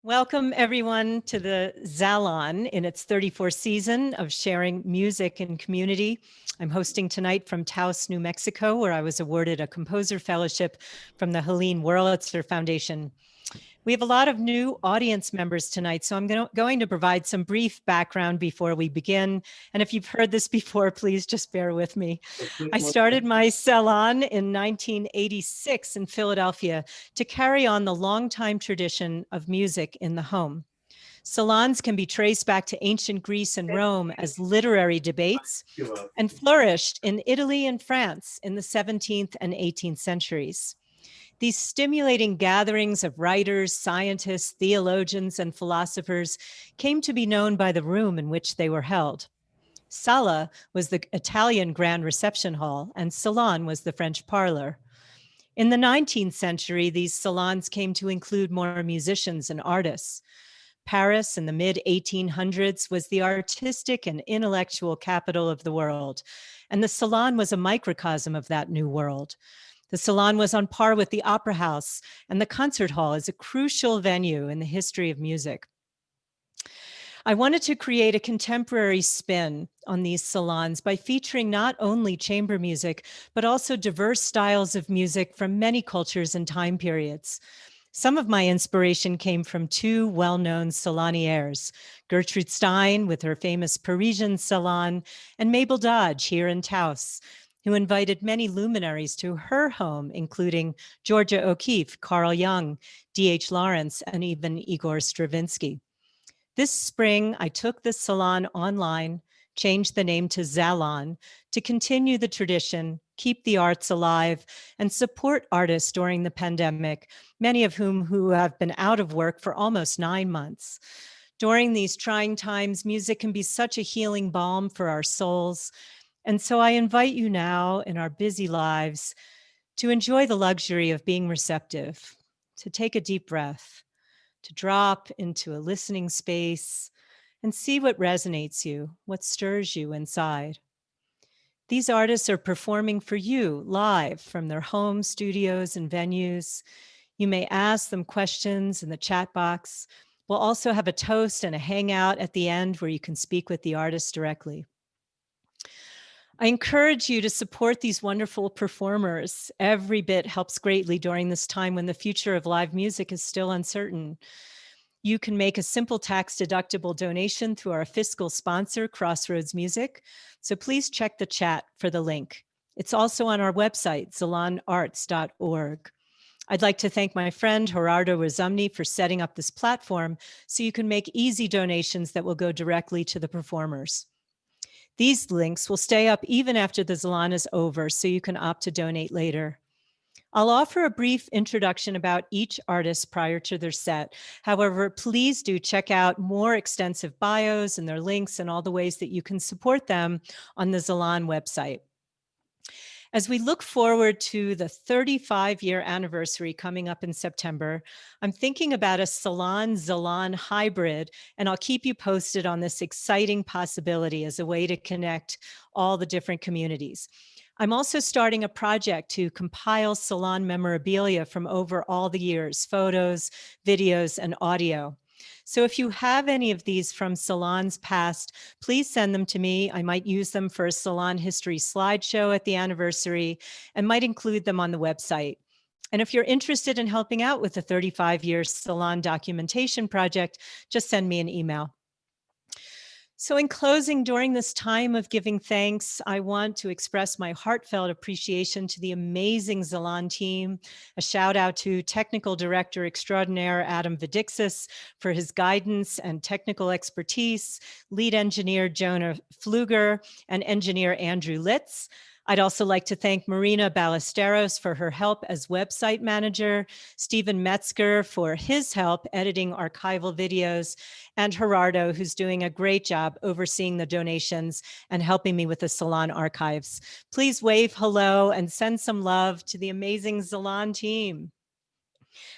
Welcome everyone to the Zalon in its 34th season of sharing music and community. I'm hosting tonight from Taos, New Mexico, where I was awarded a composer fellowship from the Helene Wurlitzer Foundation. We have a lot of new audience members tonight, so I'm going to provide some brief background before we begin. And if you've heard this before, please just bear with me. I started my salon in 1986 in Philadelphia to carry on the longtime tradition of music in the home. Salons can be traced back to ancient Greece and Rome as literary debates and flourished in Italy and France in the 17th and 18th centuries. These stimulating gatherings of writers, scientists, theologians, and philosophers came to be known by the room in which they were held. Sala was the Italian grand reception hall, and salon was the French parlor. In the 19th century, these salons came to include more musicians and artists. Paris in the mid-1800s was the artistic and intellectual capital of the world, and the salon was a microcosm of that new world. The salon was on par with the opera house, and the concert hall is a crucial venue in the history of music. I wanted to create a contemporary spin on these salons by featuring not only chamber music, but also diverse styles of music from many cultures and time periods. Some of my inspiration came from two well-known salonières, Gertrude Stein with her famous Parisian salon, and Mabel Dodge here in Taos, who invited many luminaries to her home, including Georgia O'Keeffe, Carl Jung, D.H. Lawrence, and even Igor Stravinsky. This spring, I took the salon online, changed the name to Zalon to continue the tradition, keep the arts alive, and support artists during the pandemic, many of whom who have been out of work for almost 9 months. During these trying times, music can be such a healing balm for our souls. And so I invite you now in our busy lives to enjoy the luxury of being receptive, to take a deep breath, to drop into a listening space and see what resonates you, what stirs you inside. These artists are performing for you live from their home studios and venues. You may ask them questions in the chat box. We'll also have a toast and a hangout at the end where you can speak with the artist directly. I encourage you to support these wonderful performers. Every bit helps greatly during this time when the future of live music is still uncertain. You can make a simple tax-deductible donation through our fiscal sponsor, Crossroads Music. So please check the chat for the link. It's also on our website, zalonarts.org. I'd like to thank my friend Gerardo Razumni for setting up this platform so you can make easy donations that will go directly to the performers. These links will stay up even after the Zalon is over, so you can opt to donate later. I'll offer a brief introduction about each artist prior to their set. However, please do check out more extensive bios and their links and all the ways that you can support them on the Zalon website. As we look forward to the 35-year anniversary coming up in September, I'm thinking about a Salon-Zalon hybrid, and I'll keep you posted on this exciting possibility as a way to connect all the different communities. I'm also starting a project to compile salon memorabilia from over all the years, photos, videos, and audio. So if you have any of these from salons past, please send them to me. I might use them for a salon history slideshow at the anniversary and might include them on the website. And if you're interested in helping out with the 35-year salon documentation project, just send me an email. So in closing, during this time of giving thanks, I want to express my heartfelt appreciation to the amazing Zalon team. A shout out to Technical Director Extraordinaire Adam Vidixis for his guidance and technical expertise, lead engineer Jonah Pfluger, and engineer Andrew Litz. I'd also like to thank Marina Ballesteros for her help as website manager, Stephen Metzger for his help editing archival videos, and Gerardo, who's doing a great job overseeing the donations and helping me with the Salon archives. Please wave hello and send some love to the amazing Zalon team.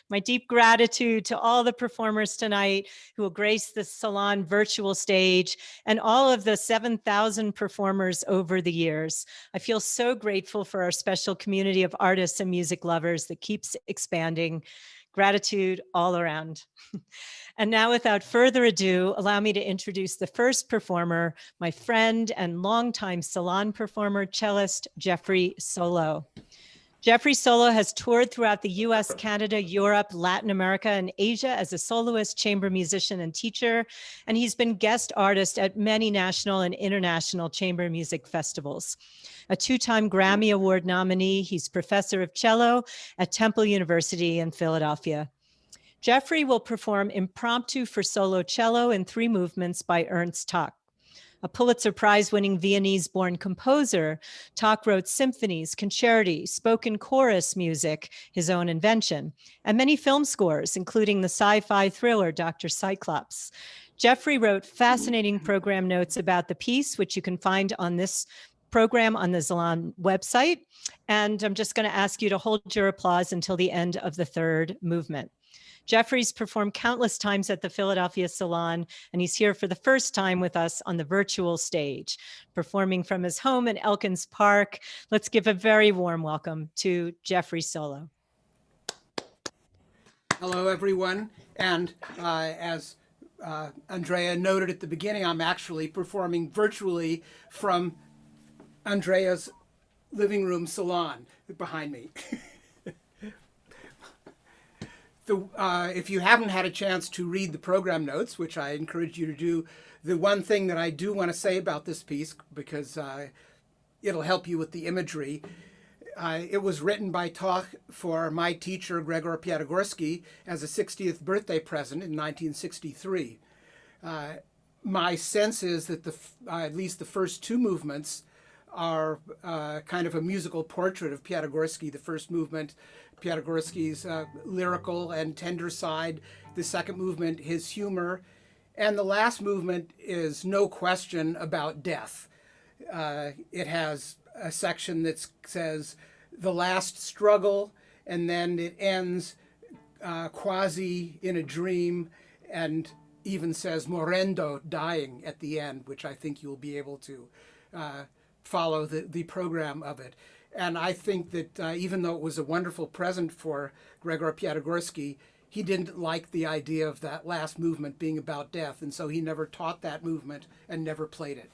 My deep gratitude to all the performers tonight who will grace the Salon virtual stage and all of the 7,000 performers over the years. I feel so grateful for our special community of artists and music lovers that keeps expanding. Gratitude all around. And now, without further ado, allow me to introduce the first performer, my friend and longtime Salon performer, cellist Jeffrey Solo. Jeffrey Solo has toured throughout the US, Canada, Europe, Latin America, and Asia as a soloist, chamber musician, and teacher. And he's been guest artist at many national and international chamber music festivals. A two-time Grammy Award nominee, he's professor of cello at Temple University in Philadelphia. Jeffrey will perform Impromptu for Solo Cello in 3 movements by Ernst Tock. A Pulitzer Prize-winning Viennese-born composer, Tock wrote symphonies, concerti, spoken chorus music, his own invention, and many film scores, including the sci-fi thriller Dr. Cyclops. Jeffrey wrote fascinating program notes about the piece, which you can find on this program on the Zalon website. And I'm just going to ask you to hold your applause until the end of the 3rd movement. Jeffrey's performed countless times at the Philadelphia Salon, and he's here for the first time with us on the virtual stage, performing from his home in Elkins Park. Let's give a very warm welcome to Jeffrey Solo. Hello, everyone. And as Andrea noted at the beginning, I'm actually performing virtually from Andrea's living room salon behind me. If you haven't had a chance to read the program notes, which I encourage you to do, the one thing that I do want to say about this piece, because it'll help you with the imagery, it was written by Tock for my teacher, Gregor Piatigorsky, as a 60th birthday present in 1963. My sense is that at least the first 2 movements are kind of a musical portrait of Piatigorsky. The first movement, Piatigorsky's lyrical and tender side. The second movement, his humor. And the last movement is no question about death. It has a section that says the last struggle, and then it ends quasi in a dream, and even says morendo, dying, at the end, which I think you'll be able to follow the program of it. And I think that even though it was a wonderful present for Gregor Piatigorsky, he didn't like the idea of that last movement being about death, and so he never taught that movement and never played it.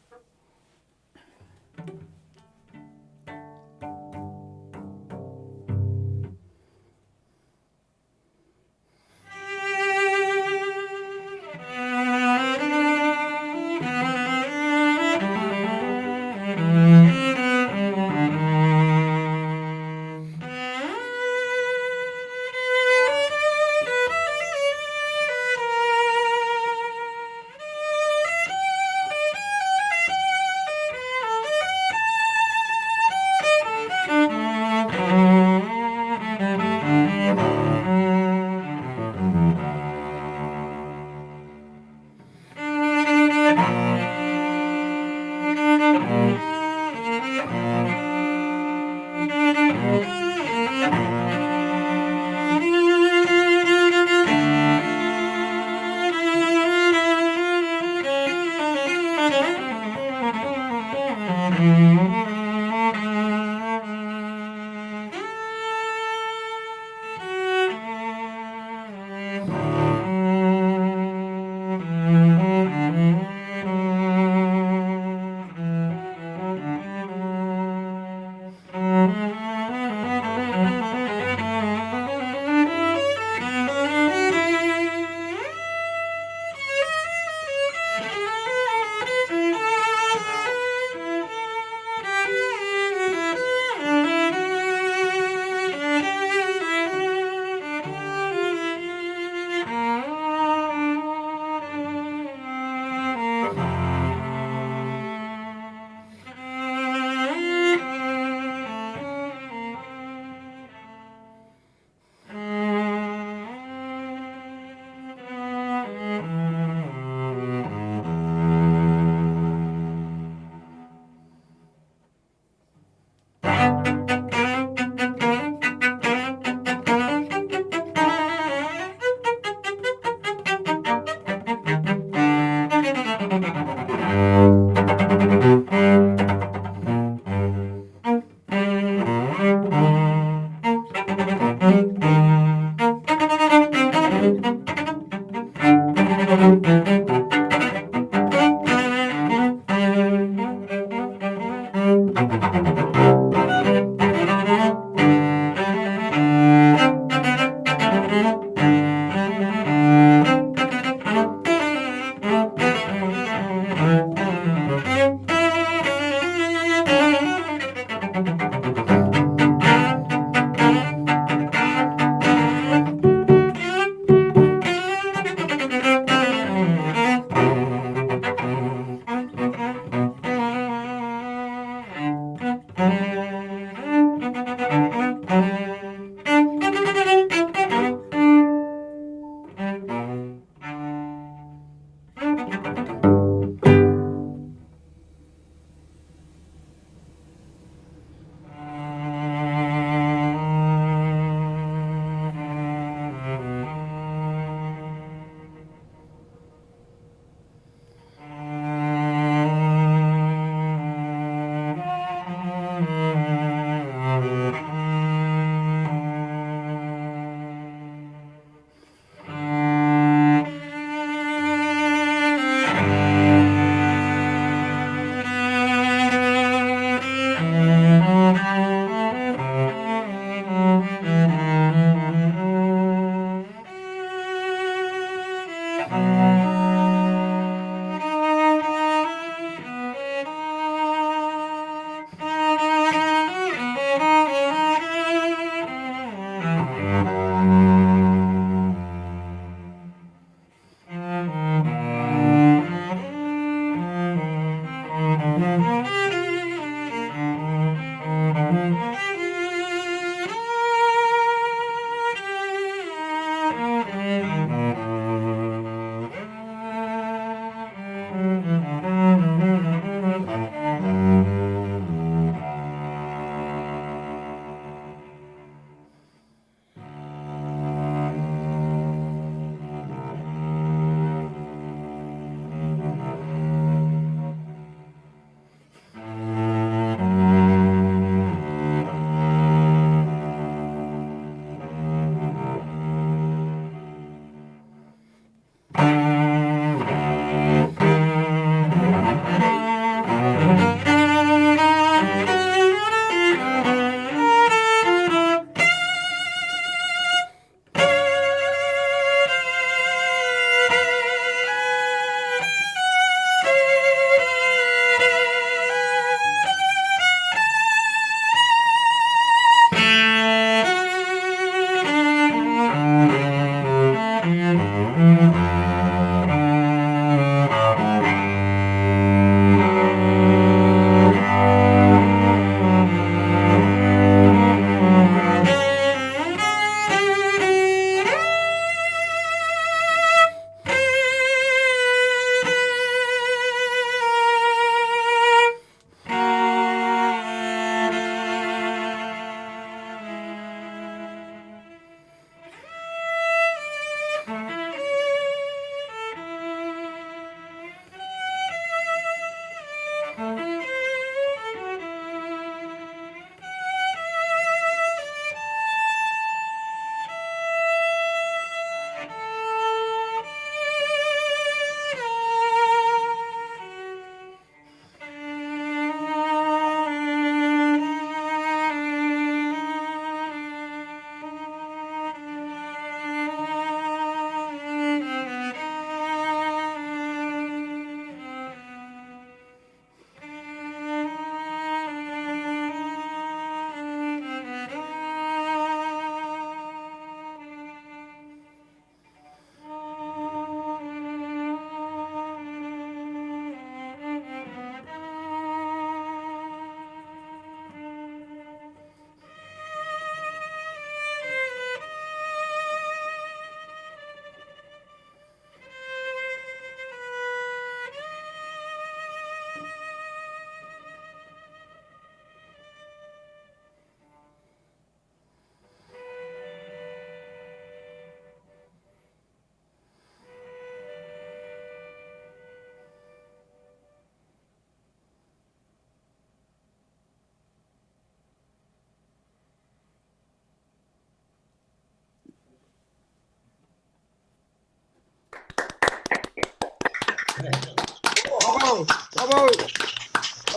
Bravo! Bravo!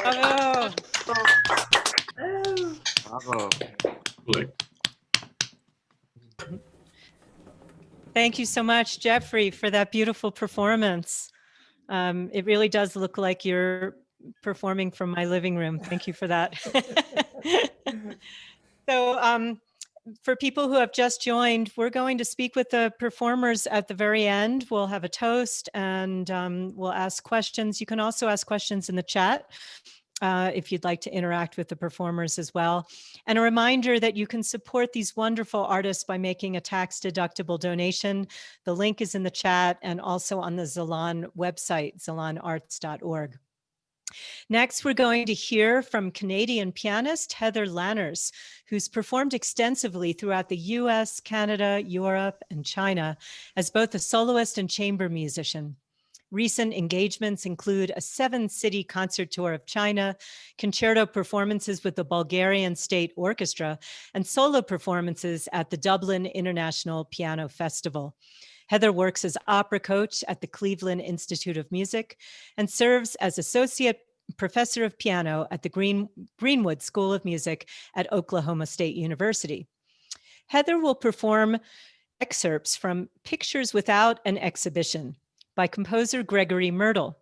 Bravo. Bravo! Thank you so much, Jeffrey, for that beautiful performance. It really does look like you're performing from my living room. Thank you for that. So for people who have just joined, we're going to speak with the performers at the very end. We'll have a toast and we'll ask questions. You can also ask questions in the chat if you'd like to interact with the performers as well. And a reminder that you can support these wonderful artists by making a tax-deductible donation. The link is in the chat and also on the Zalon website, zalonarts.org. Next, we're going to hear from Canadian pianist Heather Lanners, who's performed extensively throughout the US, Canada, Europe, and China as both a soloist and chamber musician. Recent engagements include a 7-city concert tour of China, concerto performances with the Bulgarian State Orchestra, and solo performances at the Dublin International Piano Festival. Heather works as opera coach at the Cleveland Institute of Music and serves as associate professor of piano at the Greenwood School of Music at Oklahoma State University. Heather will perform excerpts from Pictures Without an Exhibition by composer Gregory Myrtle.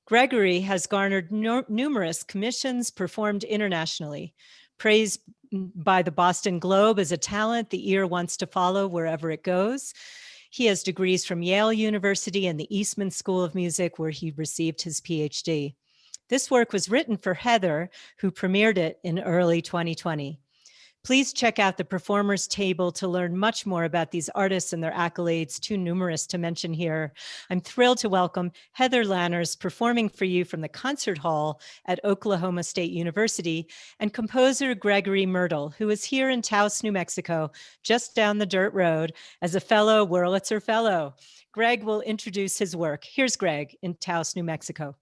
Gregory has garnered numerous commissions, performed internationally, praised by the Boston Globe as a talent the ear wants to follow wherever it goes. He has degrees from Yale University and the Eastman School of Music, where he received his PhD. This work was written for Heather, who premiered it in early 2020. Please check out the performers table to learn much more about these artists and their accolades, too numerous to mention here. I'm thrilled to welcome Heather Lanners performing for you from the concert hall at Oklahoma State University, and composer Gregory Myrtle, who is here in Taos, New Mexico, just down the dirt road as a fellow Wurlitzer Fellow. Greg will introduce his work. Here's Greg in Taos, New Mexico.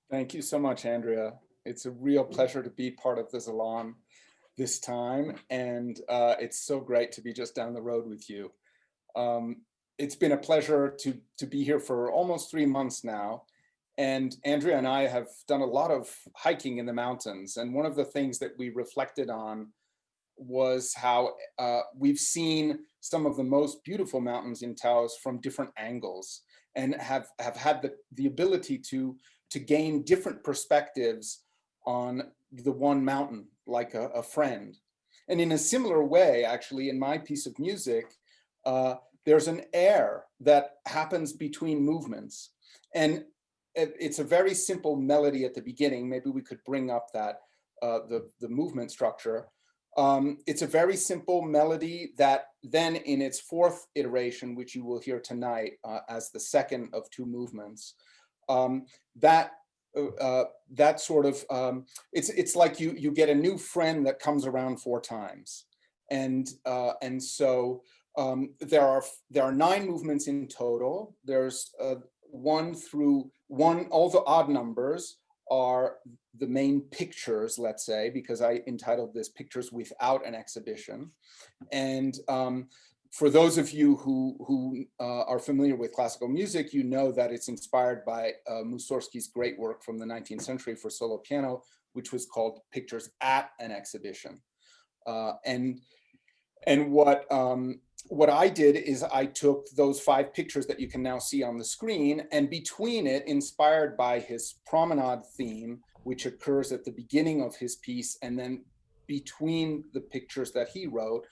Thank you so much, Andrea. It's a real pleasure to be part of the Zalon this time, and it's so great to be just down the road with you. It's been a pleasure to be here for almost 3 months now, and Andrea and I have done a lot of hiking in the mountains, and one of the things that we reflected on was how we've seen some of the most beautiful mountains in Taos from different angles, and have had the ability to gain different perspectives on the one mountain, like a friend. And in a similar way, actually, in my piece of music, there's an air that happens between movements. And it's a very simple melody at the beginning. Maybe we could bring up that, the movement structure. It's a very simple melody that then in its fourth iteration, which you will hear tonight as the second of 2 movements, that sort of, it's like you get a new friend that comes around 4 times. And so there are 9 movements in total. There's 1 through 1, all the odd numbers are the main pictures, let's say, because I entitled this Pictures Without an Exhibition. And for those of you who are familiar with classical music, you know that it's inspired by Mussorgsky's great work from the 19th century for solo piano, which was called Pictures at an Exhibition. And what I did is I took those 5 pictures that you can now see on the screen, and between it, inspired by his promenade theme, which occurs at the beginning of his piece, and then between the pictures that he wrote,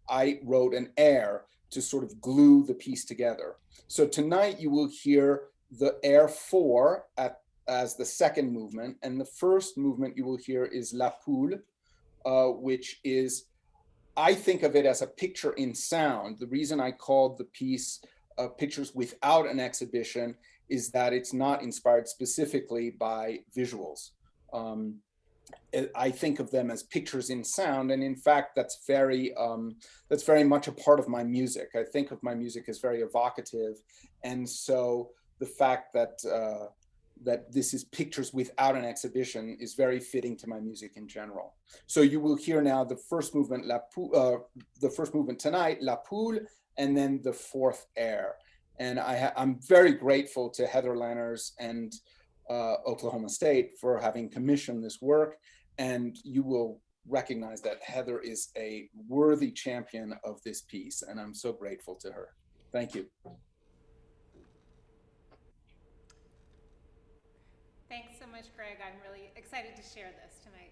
I wrote an air to sort of glue the piece together. So tonight you will hear the air 4 as the second movement, and the first movement you will hear is La Poule, which is, I think of it as a picture in sound. The reason I called the piece Pictures Without an Exhibition is that it's not inspired specifically by visuals. I think of them as pictures in sound, and in fact, that's very much a part of my music. I think of my music as very evocative, and so the fact that that this is Pictures Without an Exhibition is very fitting to my music in general. So you will hear now the first movement, the first movement tonight, La Poule, and then the fourth air. And I'm very grateful to Heather Lanners and Oklahoma State for having commissioned this work. And you will recognize that Heather is a worthy champion of this piece, and I'm so grateful to her. Thank you. Thanks so much, Greg. I'm really excited to share this tonight.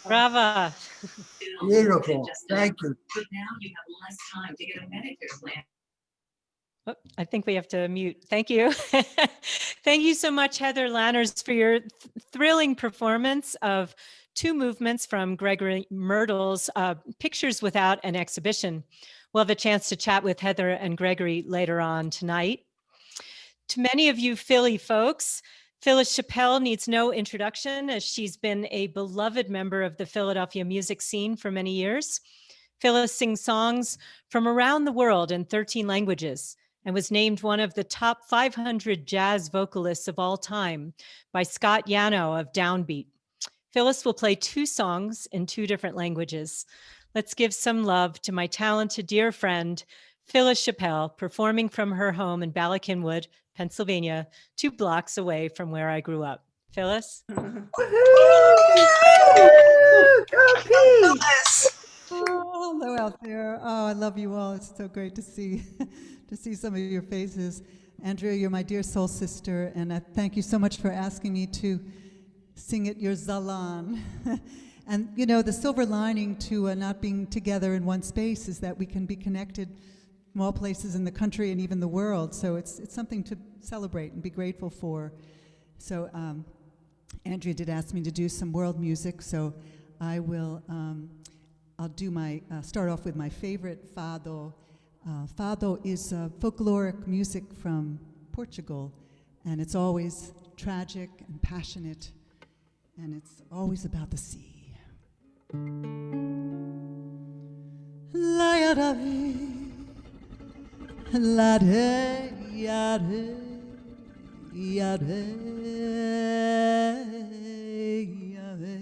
Brava. Beautiful. Thank you. Oh, I think we have to mute. Thank you. Thank you so much, Heather Lanners, for your thrilling performance of two movements from Gregory Myrtle's Pictures Without an Exhibition. We'll have a chance to chat with Heather and Gregory later on tonight. To many of you Philly folks, Phyllis Chappell needs no introduction, as she's been a beloved member of the Philadelphia music scene for many years. Phyllis sings songs from around the world in 13 languages and was named one of the top 500 jazz vocalists of all time by Scott Yano of Downbeat. Phyllis will play two songs in two different languages. Let's give some love to my talented dear friend, Phyllis Chappell, performing from her home in Ballackinwood, Pennsylvania, 2 blocks away from where I grew up. Phyllis? Oh, hello out there. Oh, I love you all. It's so great to see some of your faces. Andrea, you're my dear soul sister, and I thank you so much for asking me to sing at your Zalon. And you know, the silver lining to not being together in one space is that we can be connected from all places in the country and even the world. So it's something to celebrate and be grateful for. So Andrea did ask me to do some world music, so I will. I'll do start off with my favorite fado. Fado is folkloric music from Portugal, and it's always tragic and passionate, and it's always about the sea. La ya da ve, la de ya de, ya de ya de.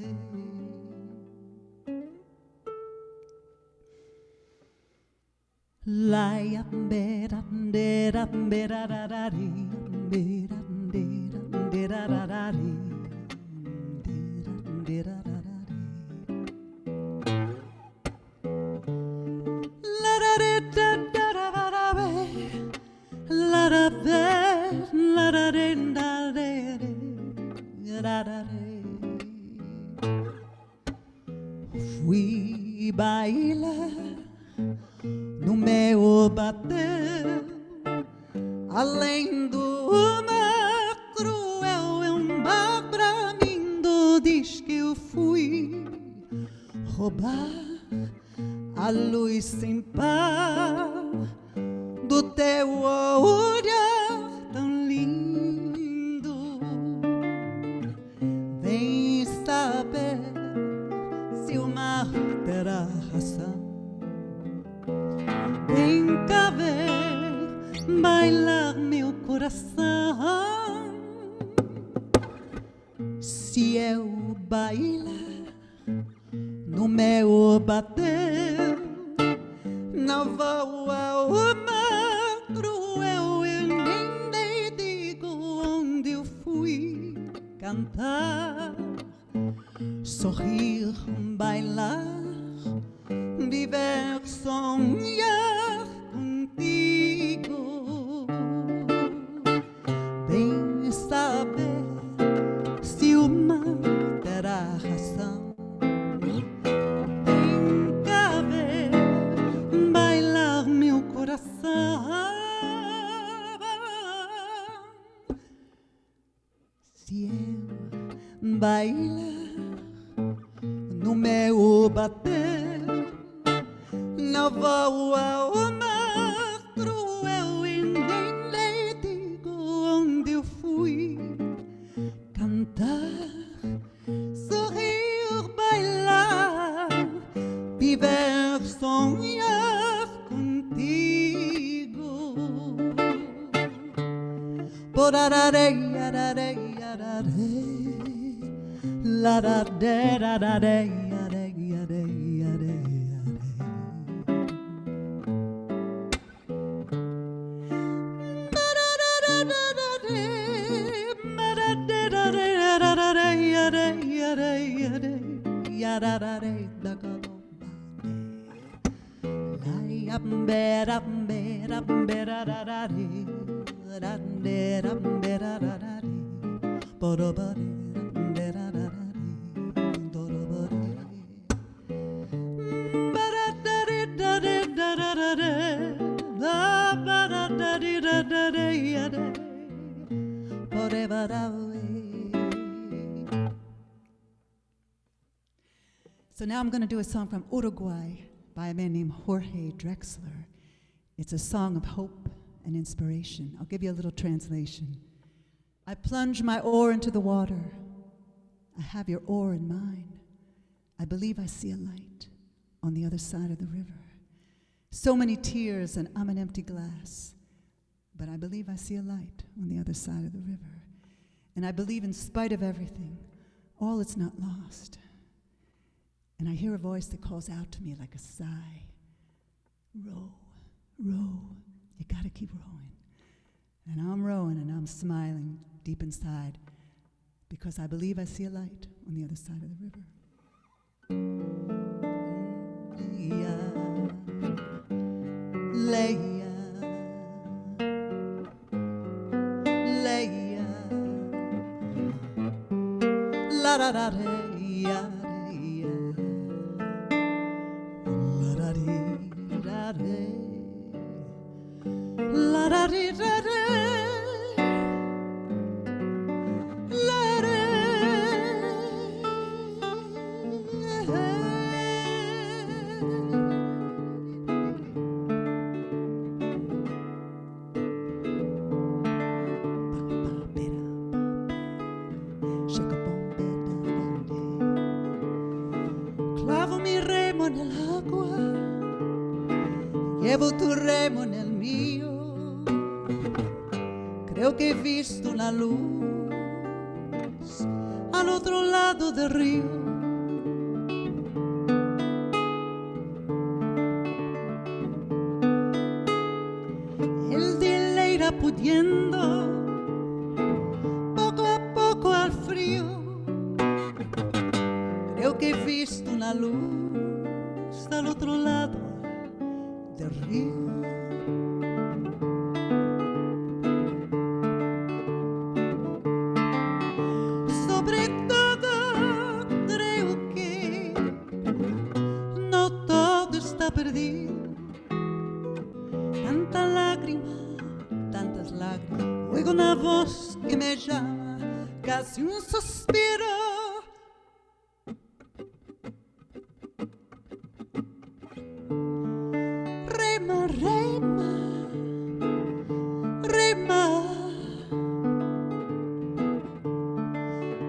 La ya be da de da be da da da dee, be da de da de da da da dee, de da da da dee. La da de da da da ba da be, la da be, la da de da de de, da da de. Fui bailar no meu bater, além do mar cruel, mar pra mim diz que eu fui roubar a luz sem par do teu olhar tão lindo. Vem saber se o mar terá razão. Vem cá ver, bailar meu coração. Se eu bailar no meu bater, não vou ao mar cruel, eu nem lhe digo onde eu fui cantar, sorrir, bailar, viver, sonhar contigo. Vem saber se o mar terá razão. Vem cá ver, bailar meu coração. Se eu bailar no meu bater, não vou ao mar cruel e nem lhe digo onde eu fui cantar, sorrir, bailar, viver, sonhar contigo. Porararei, ararei, ararei, lararei, ararei, ararei, ararei, ararei. La So now I'm going to do a song from Uruguay by a man named Jorge Drexler. It's a song of hope and inspiration. I'll give you a little translation. I plunge my oar into the water. I have your oar in mine. I believe I see a light on the other side of the river. So many tears and I'm an empty glass. But I believe I see a light on the other side of the river. And I believe in spite of everything, all is not lost. And I hear a voice that calls out to me like a sigh. Row, row, you gotta keep rowing. And I'm rowing and I'm smiling deep inside because I believe I see a light on the other side of the river. Leia, Leia, la da da da ya. La da dee da dee, la clavo mi remo nell'acqua, llevo tu remo nel mio. Creo que he visto una luz al otro lado del río. El día irá pudiendo poco a poco al frío. Creo que he visto una luz al otro lado del río. Perdido, tanta lágrima, tantas lágrimas, oigo una voz que me llama, casi un suspiro. Rema, rema, rema,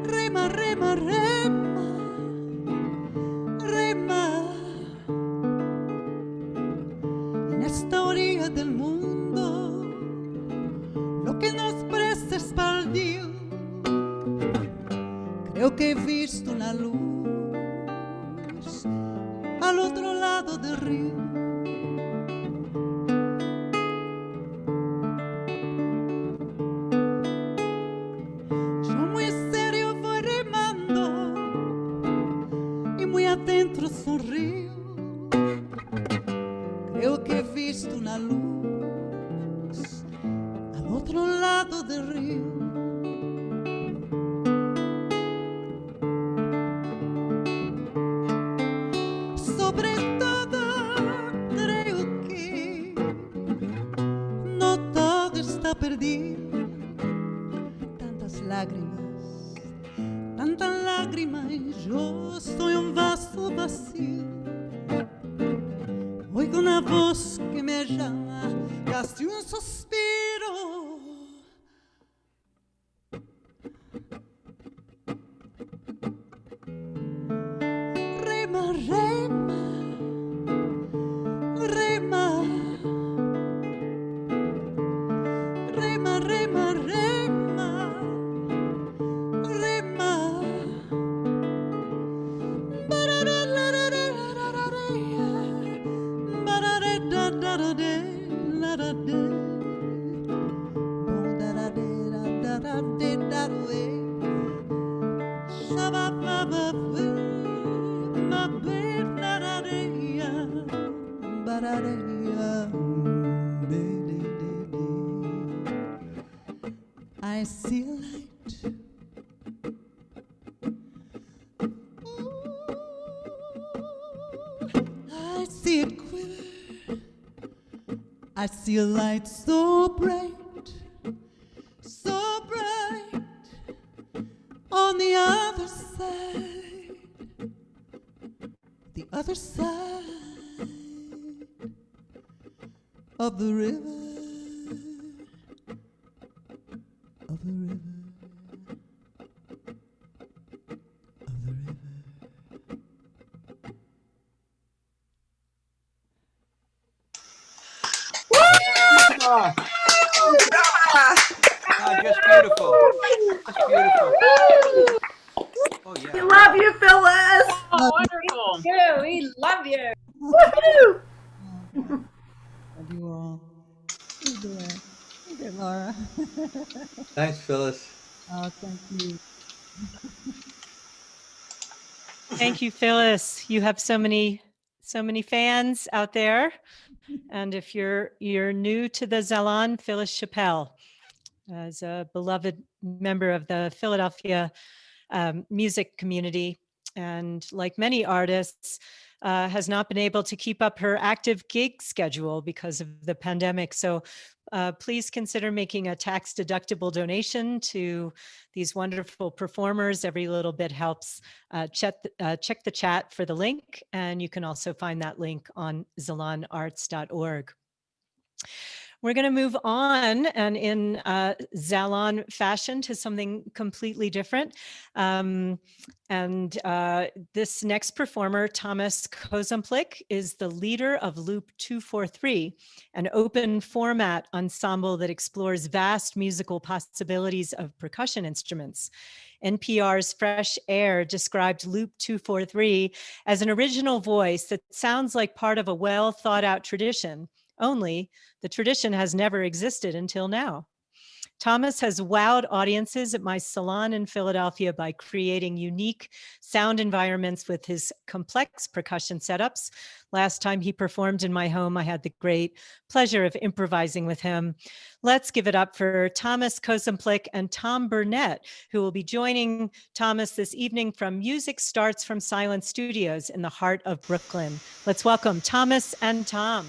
rema, rema, rema, rema. Esta orilla del mundo, lo que nos presta es baldío. Creo que he visto una luz al otro lado del río. Yo muy serio voy remando y muy adentro sonrío. Creo que he visto una luz al otro lado del río. Sobre todo creo que no todo está perdido. Tantas lágrimas y yo soy un vaso vacío. Oigo una voz que me llama, casi un suspiro. Rema, rema, rema, rema, rema, rema, rema. see a light. I see it quiver. I see a light so bright, so bright. On the other side of the river, of the river, of the river. Just beautiful. Just beautiful. Oh We yeah. love you, Phyllis. Oh, wonderful. Yeah, we love you. Woohoo! Love you all. Hey there, Laura. Thanks, Phyllis. Oh, thank you. Thank you, Phyllis. You have so many fans out there. And if you're new to the Zalon, Phyllis Chappelle, as a beloved member of the Philadelphia music community, and like many artists, has not been able to keep up her active gig schedule because of the pandemic. So please consider making a tax-deductible donation to these wonderful performers. Every little bit helps. Check the chat for the link, and you can also find that link on zalonarts.org. We're going to move on, and in Zalon fashion, to something completely different. This next performer, Thomas Kozemplik, is the leader of Loop 243, an open format ensemble that explores vast musical possibilities of percussion instruments. NPR's Fresh Air described Loop 243 as an original voice that sounds like part of a well thought out tradition, only the tradition has never existed until now. Thomas has wowed audiences at my salon in Philadelphia by creating unique sound environments with his complex percussion setups. Last time he performed in my home, I had the great pleasure of improvising with him. Let's give it up for Thomas Kozemplik and Tom Burnett, who will be joining Thomas this evening from Music Starts from Silent Studios in the heart of Brooklyn. Let's welcome Thomas and Tom.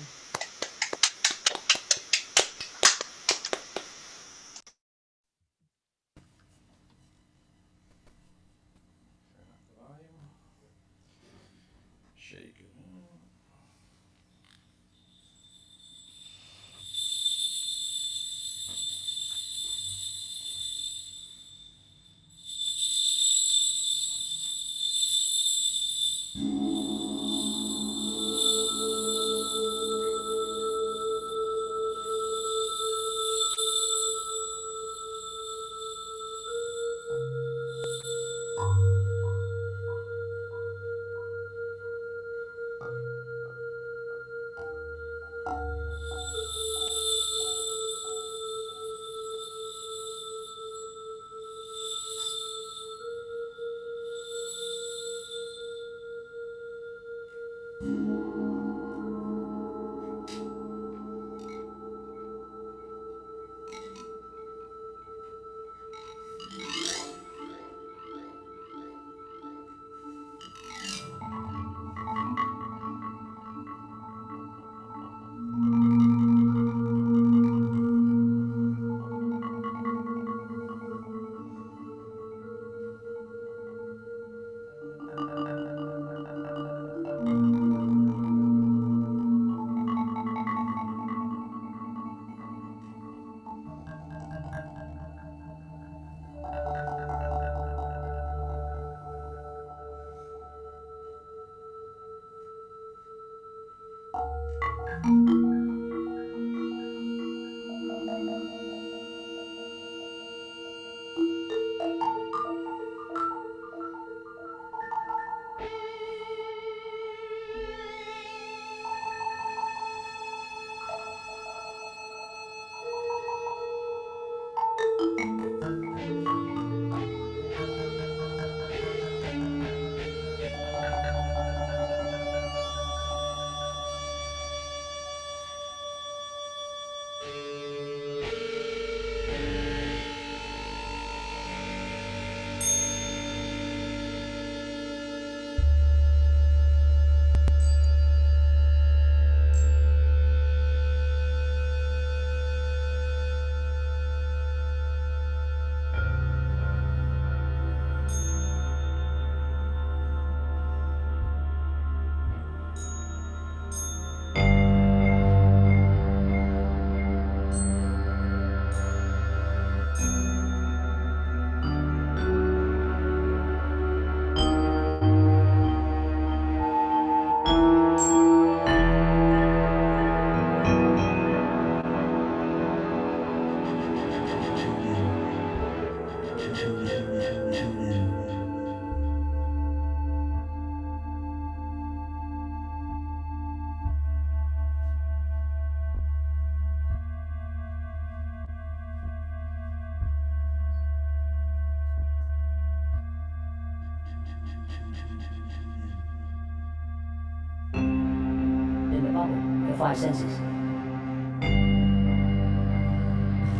In the bubble, the five senses.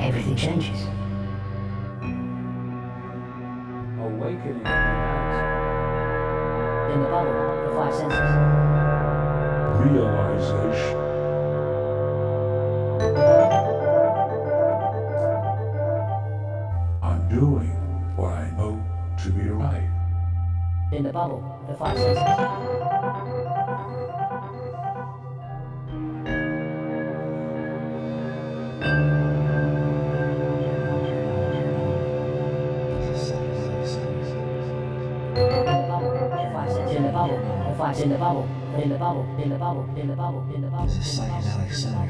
Everything changes. Awakening. In the bubble, the five senses. Realization. I'm doing what I know to be right. In the bubble, the five senses. In the bubble, the five in the bubble, in the bubble, in the bubble, in the bubble, in the bubble. It's a psychedelic center.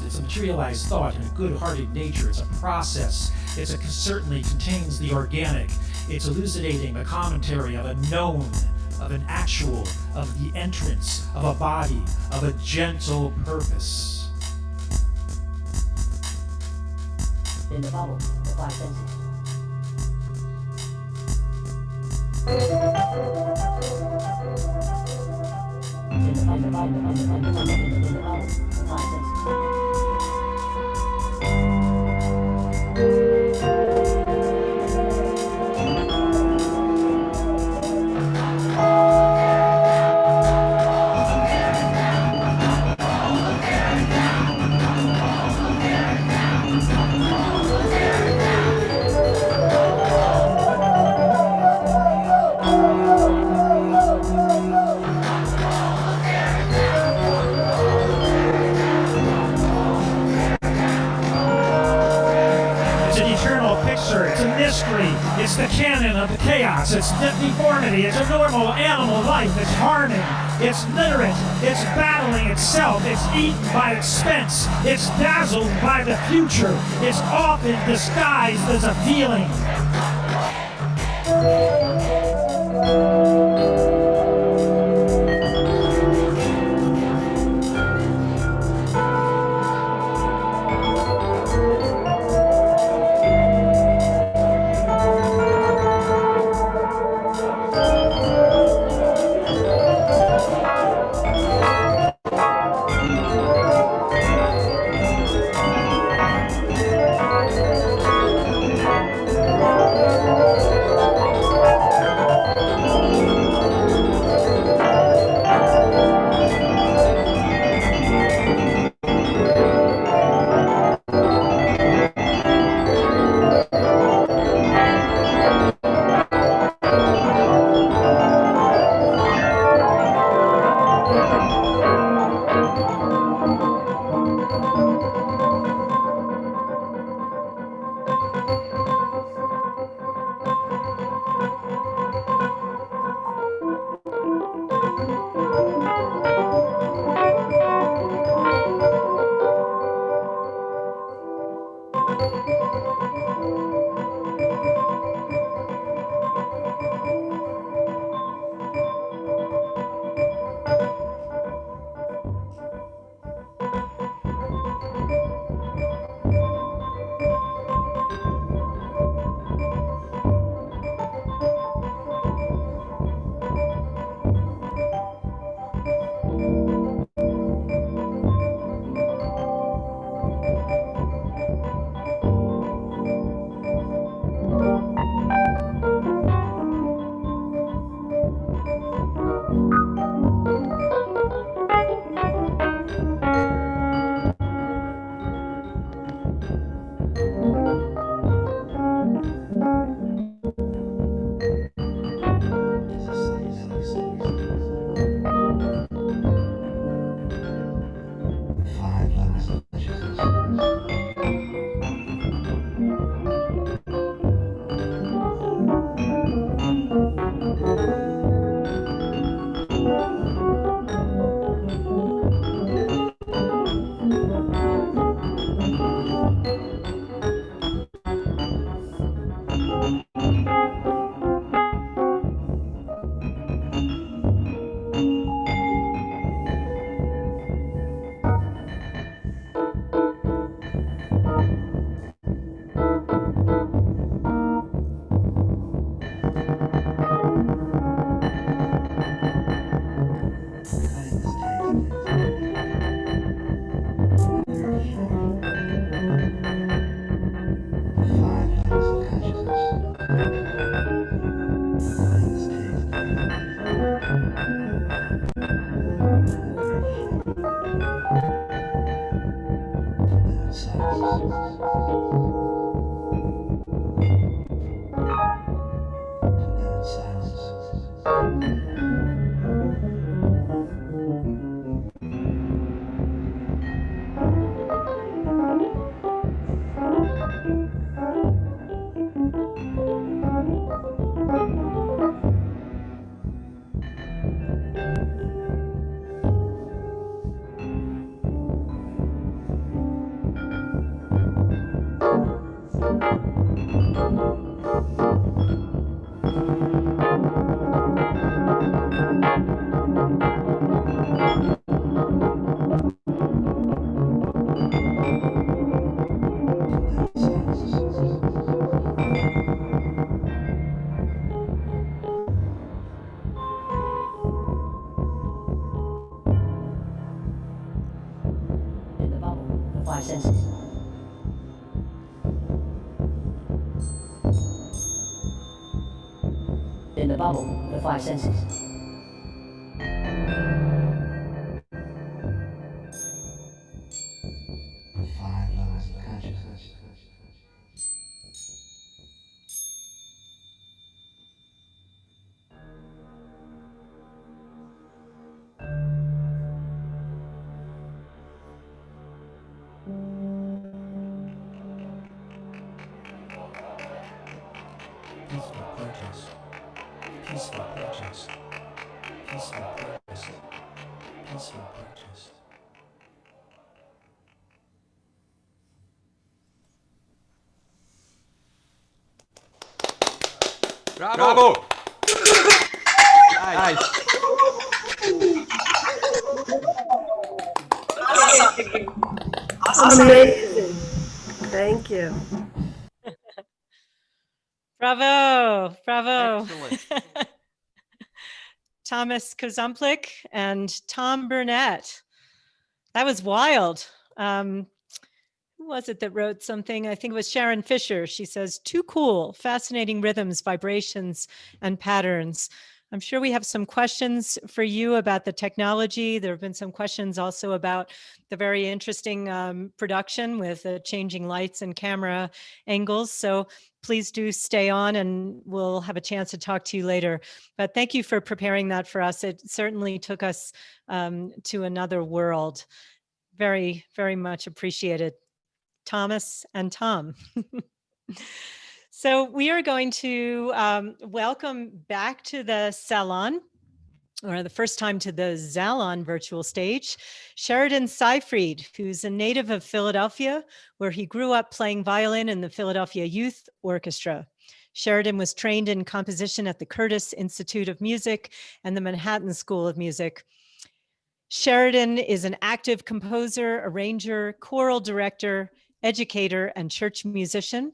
It's a materialized thought in a good-hearted nature. It's a process. Certainly contains the organic. It's elucidating the commentary of a known, of an actual, of the entrance, of a body, of a gentle purpose. In the bubble, the five senses. In the bubble, the five senses. It's the canon of the chaos. It's deformity. It's a normal animal life. It's harming. It's literate. It's battling itself. It's eaten by expense. It's dazzled by the future. It's often disguised as a feeling. In the bubble, the five senses. In the bubble, the five senses. Five levels of consciousness. Peaceful protest. Peaceful protest. Peaceful protest. Peaceful protest. Bravo! Nice. Amazing. Thank you. Bravo, bravo. Excellent. Thomas Kozumplik and Tom Burnett. That was wild. Who was it that wrote something? I think it was Sharon Fisher. She says, too cool, fascinating rhythms, vibrations, and patterns. I'm sure we have some questions for you about the technology. There have been some questions also about the very interesting production with changing lights and camera angles. So please do stay on and we'll have a chance to talk to you later. But thank you for preparing that for us. It certainly took us to another world. Very, very much appreciated. Thomas and Tom. So we are going to welcome back to the Salon, or the first time to the Zalon virtual stage, Sheridan Seyfried, who's a native of Philadelphia, where he grew up playing violin in the Philadelphia Youth Orchestra. Sheridan was trained in composition at the Curtis Institute of Music and the Manhattan School of Music. Sheridan is an active composer, arranger, choral director, educator, and church musician.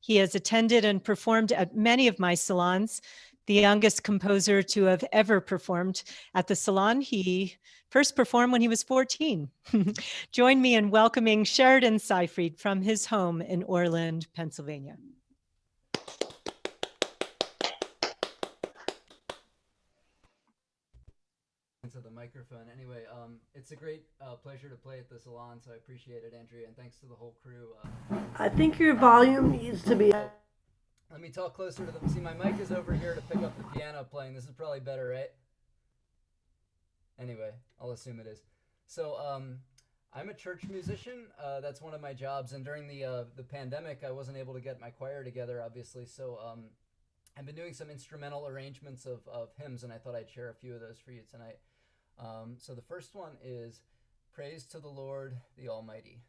He has attended and performed at many of my salons. The youngest composer to have ever performed at the salon, he first performed when he was 14. Join me in welcoming Sheridan Seyfried from his home in Orland, Pennsylvania. Into the microphone. Anyway, it's a great pleasure to play at the salon, so I appreciate it, Andrea, and thanks to the whole crew. I think your volume needs to be. Let me talk closer to them. See, my mic is over here to pick up the piano playing. This is probably better, right? Anyway, I'll assume it is. So, I'm a church musician. That's one of my jobs, and during the pandemic, I wasn't able to get my choir together, obviously, so I've been doing some instrumental arrangements of hymns, and I thought I'd share a few of those for you tonight. So the first one is Praise to the Lord, the Almighty.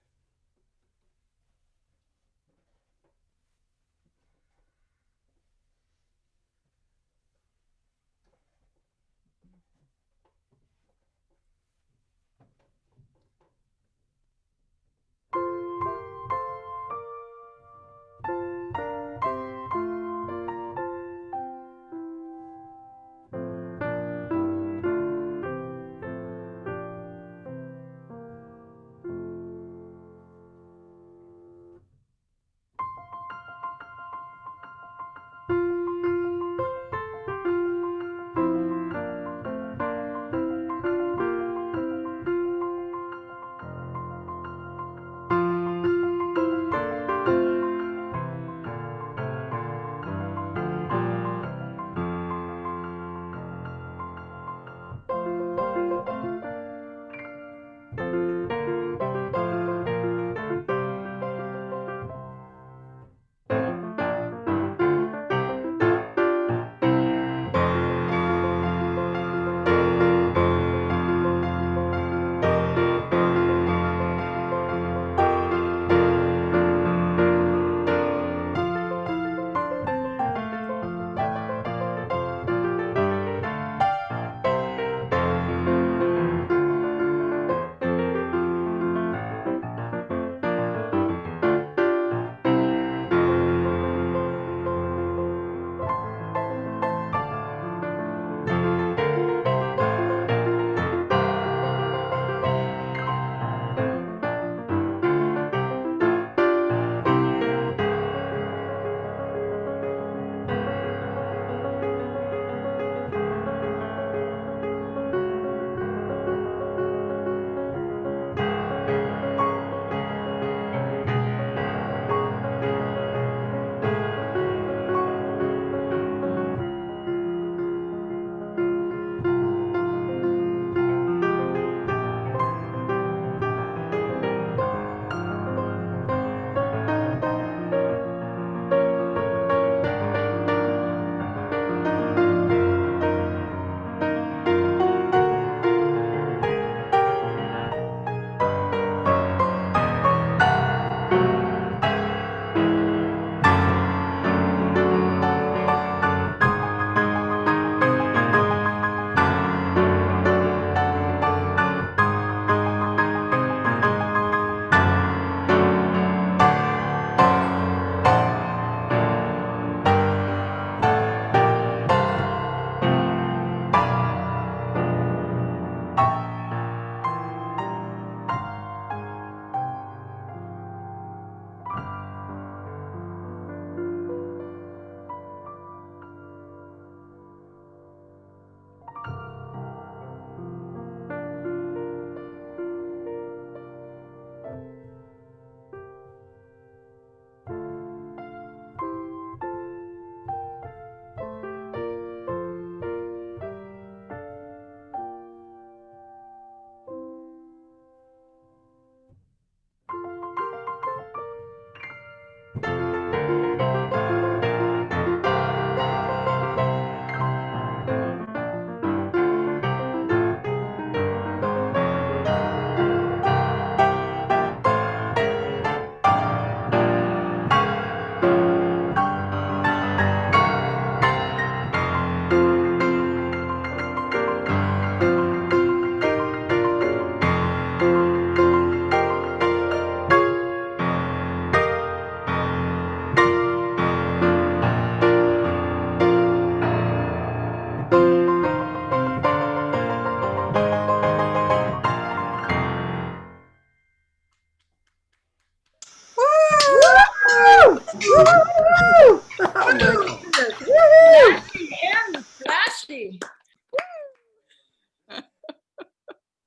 Woo! Oh my goodness. Woo! Flashy.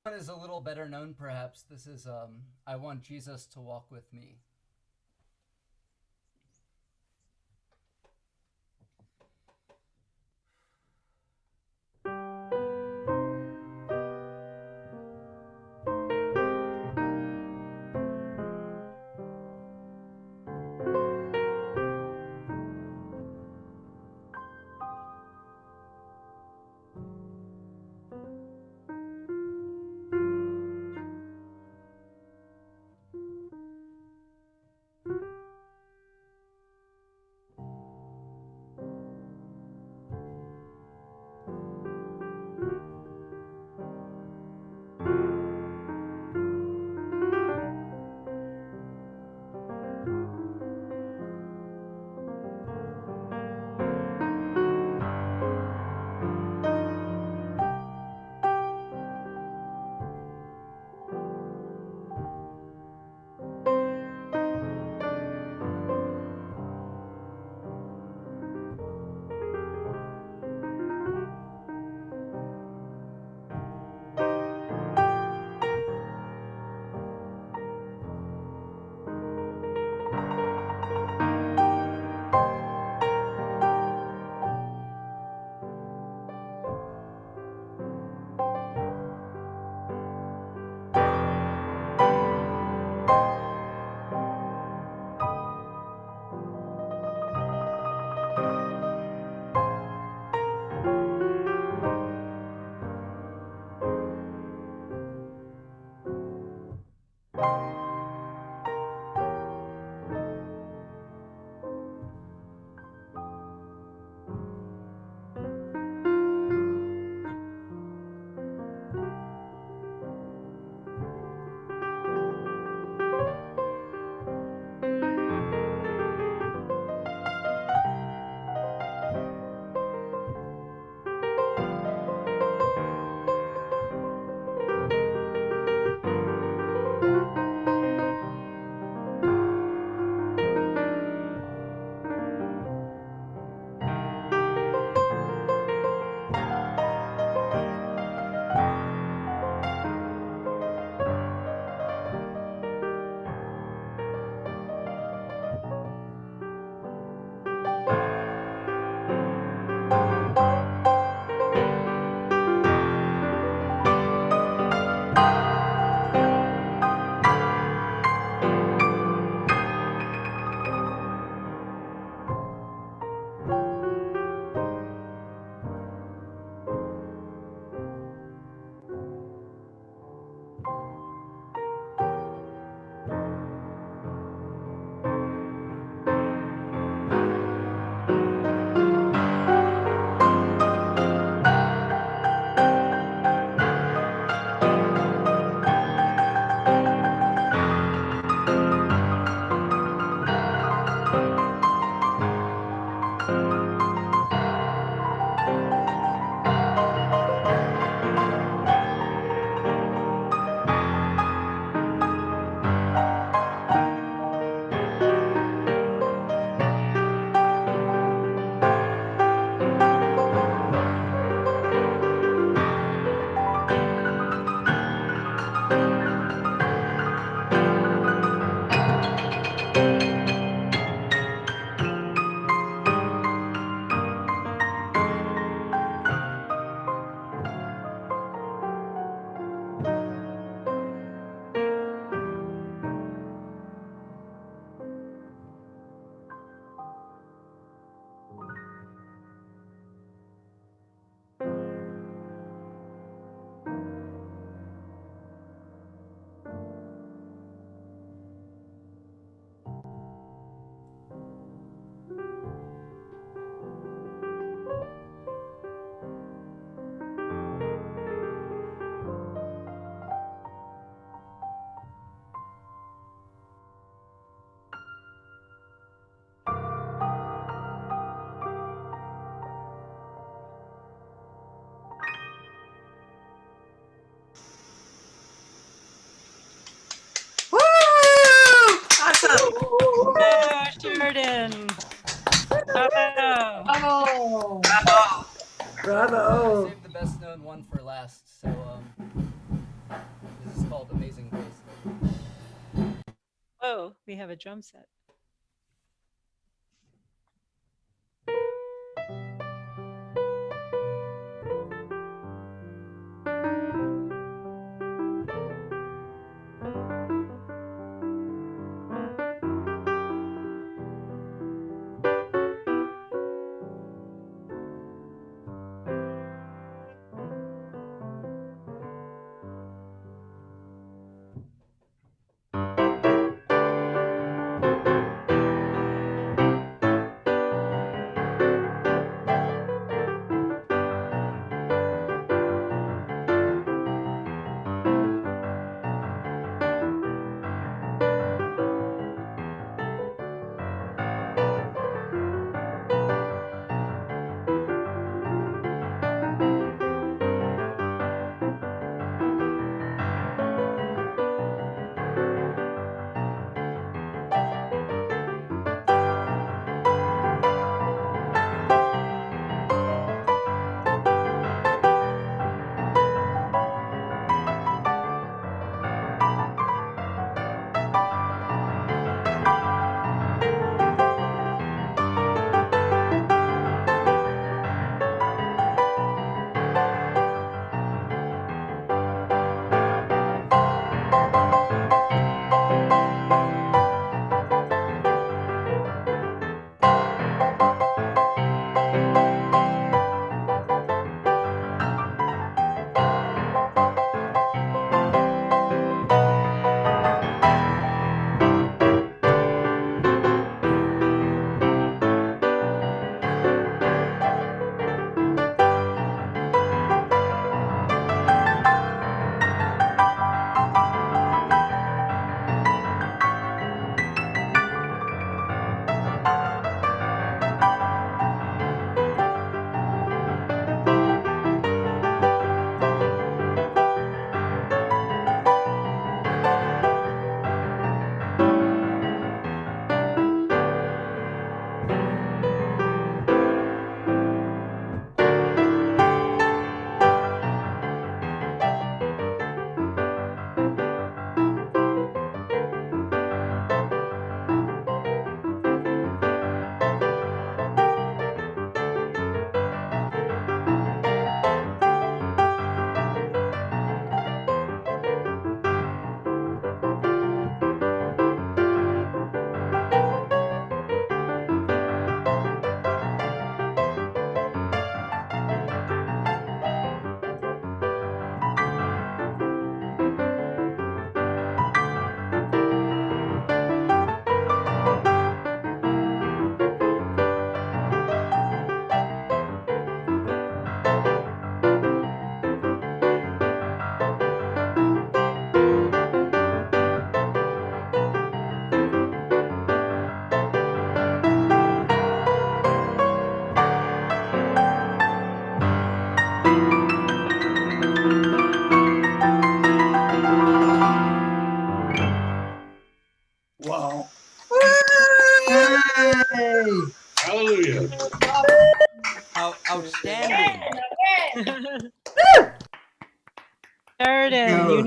One is a little better known, perhaps. This is I Want Jesus to Walk With Me. Sheridan. Bravo. Oh. I saved the best known one for last, so this is called Amazing Grace. Whoa, we have a drum set. Wow. Hey! Hallelujah. Outstanding. Sheridan, you.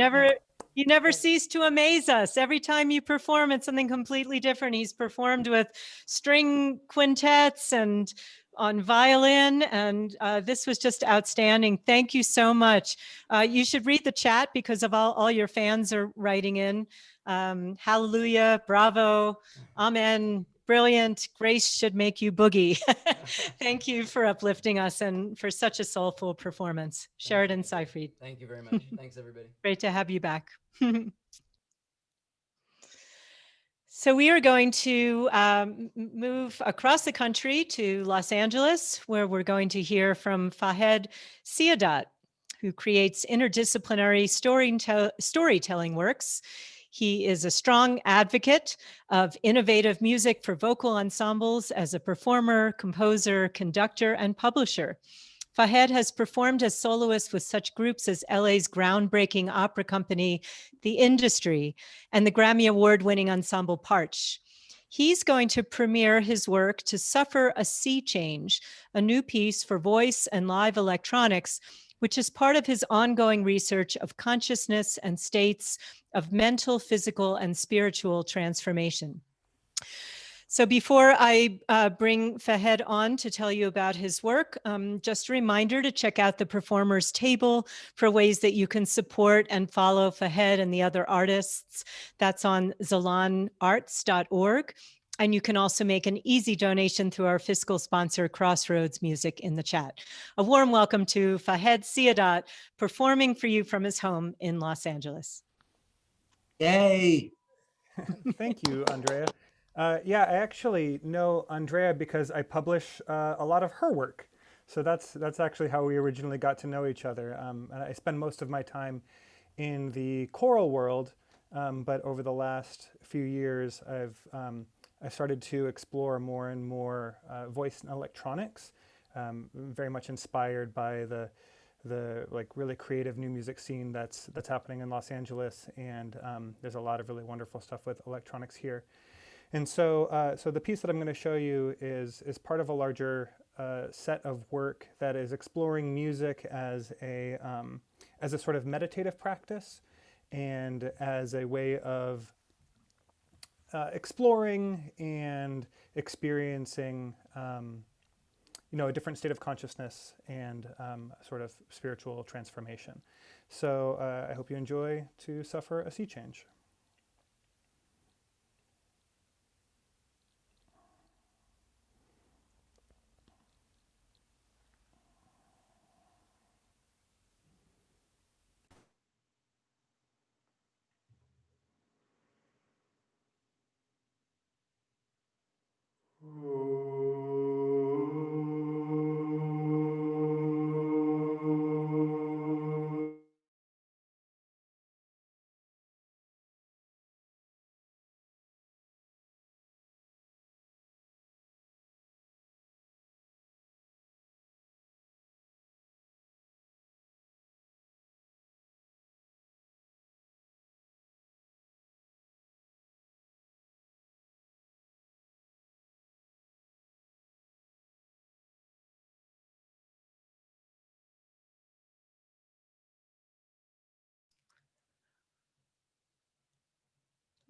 you never cease to amaze us. Every time you perform, it's something completely different. He's performed with string quintets and on violin, and this was just outstanding. Thank you so much. You should read the chat because of all your fans are writing in. Hallelujah, bravo, amen, brilliant, grace should make you boogie. Thank you for uplifting us and for such a soulful performance. Sheridan Seyfried. Thank you very much. Thanks, everybody. Great to have you back. So we are going to move across the country to Los Angeles, where we're going to hear from Fahed Siadat, who creates interdisciplinary storytelling works. He is a strong advocate of innovative music for vocal ensembles as a performer, composer, conductor, and publisher. Fahed has performed as soloist with such groups as LA's groundbreaking opera company, The Industry, and the Grammy Award-winning ensemble Parch. He's going to premiere his work To Suffer a Sea Change, a new piece for voice and live electronics, which is part of his ongoing research of consciousness and states of mental, physical, and spiritual transformation. So before I bring Fahed on to tell you about his work, just a reminder to check out the performers table for ways that you can support and follow Fahed and the other artists. That's on zalonarts.org. And you can also make an easy donation through our fiscal sponsor, Crossroads Music, in the chat. A warm welcome to Fahed Siadat, performing for you from his home in Los Angeles. Yay. Thank you, Andrea. Yeah, I actually know Andrea because I publish a lot of her work. So that's actually how we originally got to know each other. And I spend most of my time in the choral world, but over the last few years, I've started to explore more and more voice and electronics, very much inspired by the like really creative new music scene that's happening in Los Angeles, and there's a lot of really wonderful stuff with electronics here. And so so the piece that I'm going to show you is part of a larger set of work that is exploring music as a sort of meditative practice and as a way of exploring and experiencing you know, a different state of consciousness and sort of spiritual transformation. So I hope you enjoy To Suffer a Sea Change.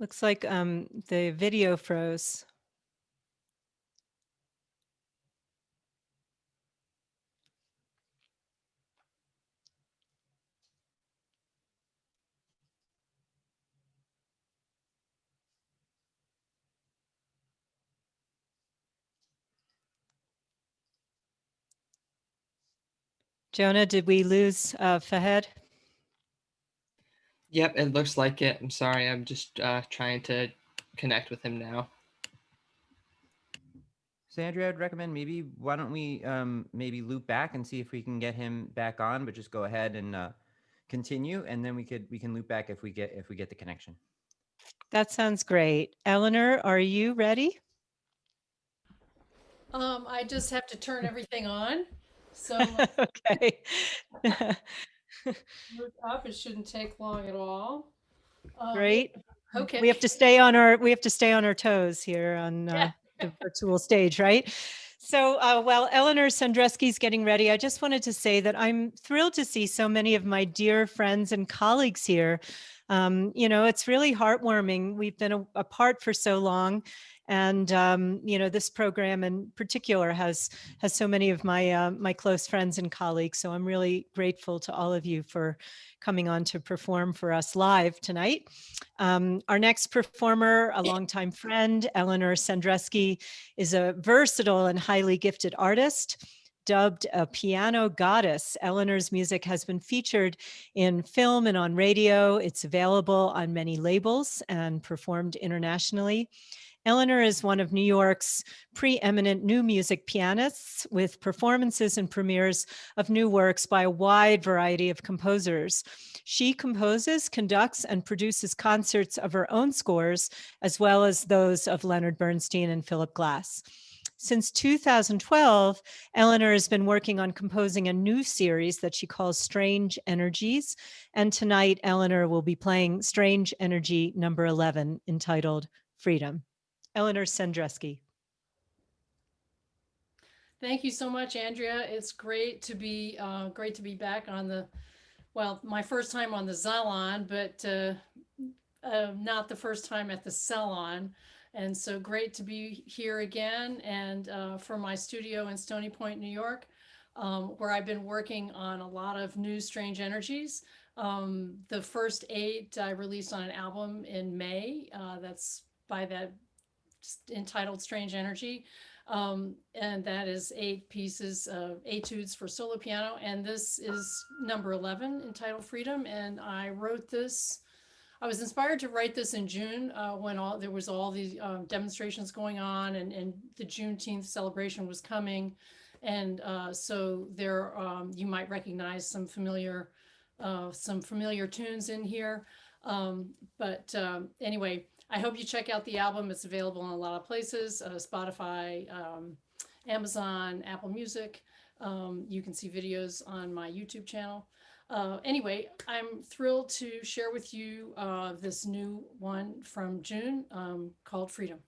Looks like the video froze. Jonah, did we lose Fahed? Yep, it looks like it. I'm sorry. I'm just trying to connect with him now. So Andrea, I'd recommend maybe why don't we maybe loop back and see if we can get him back on, but just go ahead and continue, and then we can loop back if we get the connection. That sounds great. Eleanor, are you ready? I just have to turn everything on. So okay. look up. It shouldn't take long at all. Great. Okay. We have to stay on our toes here on the virtual stage, right? So while Eleanor Sandreski's getting ready, I just wanted to say that I'm thrilled to see so many of my dear friends and colleagues here. You know, it's really heartwarming. We've been apart for so long. And, you know, this program in particular has so many of my my close friends and colleagues. So I'm really grateful to all of you for coming on to perform for us live tonight. Our next performer, a longtime friend, Eleanor Sandreski, is a versatile and highly gifted artist. Dubbed a piano goddess, Eleanor's music has been featured in film and on radio. It's available on many labels and performed internationally. Eleanor is one of New York's preeminent new music pianists, with performances and premieres of new works by a wide variety of composers. She composes, conducts, and produces concerts of her own scores, as well as those of Leonard Bernstein and Philip Glass. Since 2012, Eleanor has been working on composing a new series that she calls Strange Energies. And tonight, Eleanor will be playing Strange Energy number 11, entitled Freedom. Eleanor Sendreski. Thank you so much, Andrea. It's great to be back on the, well, my first time on the Zalon, but not the first time at the Salon. And so great to be here again, and from my studio in Stony Point, New York, where I've been working on a lot of new strange energies. The first 8 I released on an album in May. That's by that entitled Strange Energy. And that is 8 pieces of etudes for solo piano. And this is number 11, entitled Freedom. And I wrote this, I was inspired to write this in June when there was all these demonstrations going on, and the Juneteenth celebration was coming. And so there, you might recognize some familiar tunes in here. But anyway, I hope you check out the album. It's available in a lot of places, Spotify, Amazon, Apple Music. You can see videos on my YouTube channel. Anyway, I'm thrilled to share with you this new one from June called Freedom.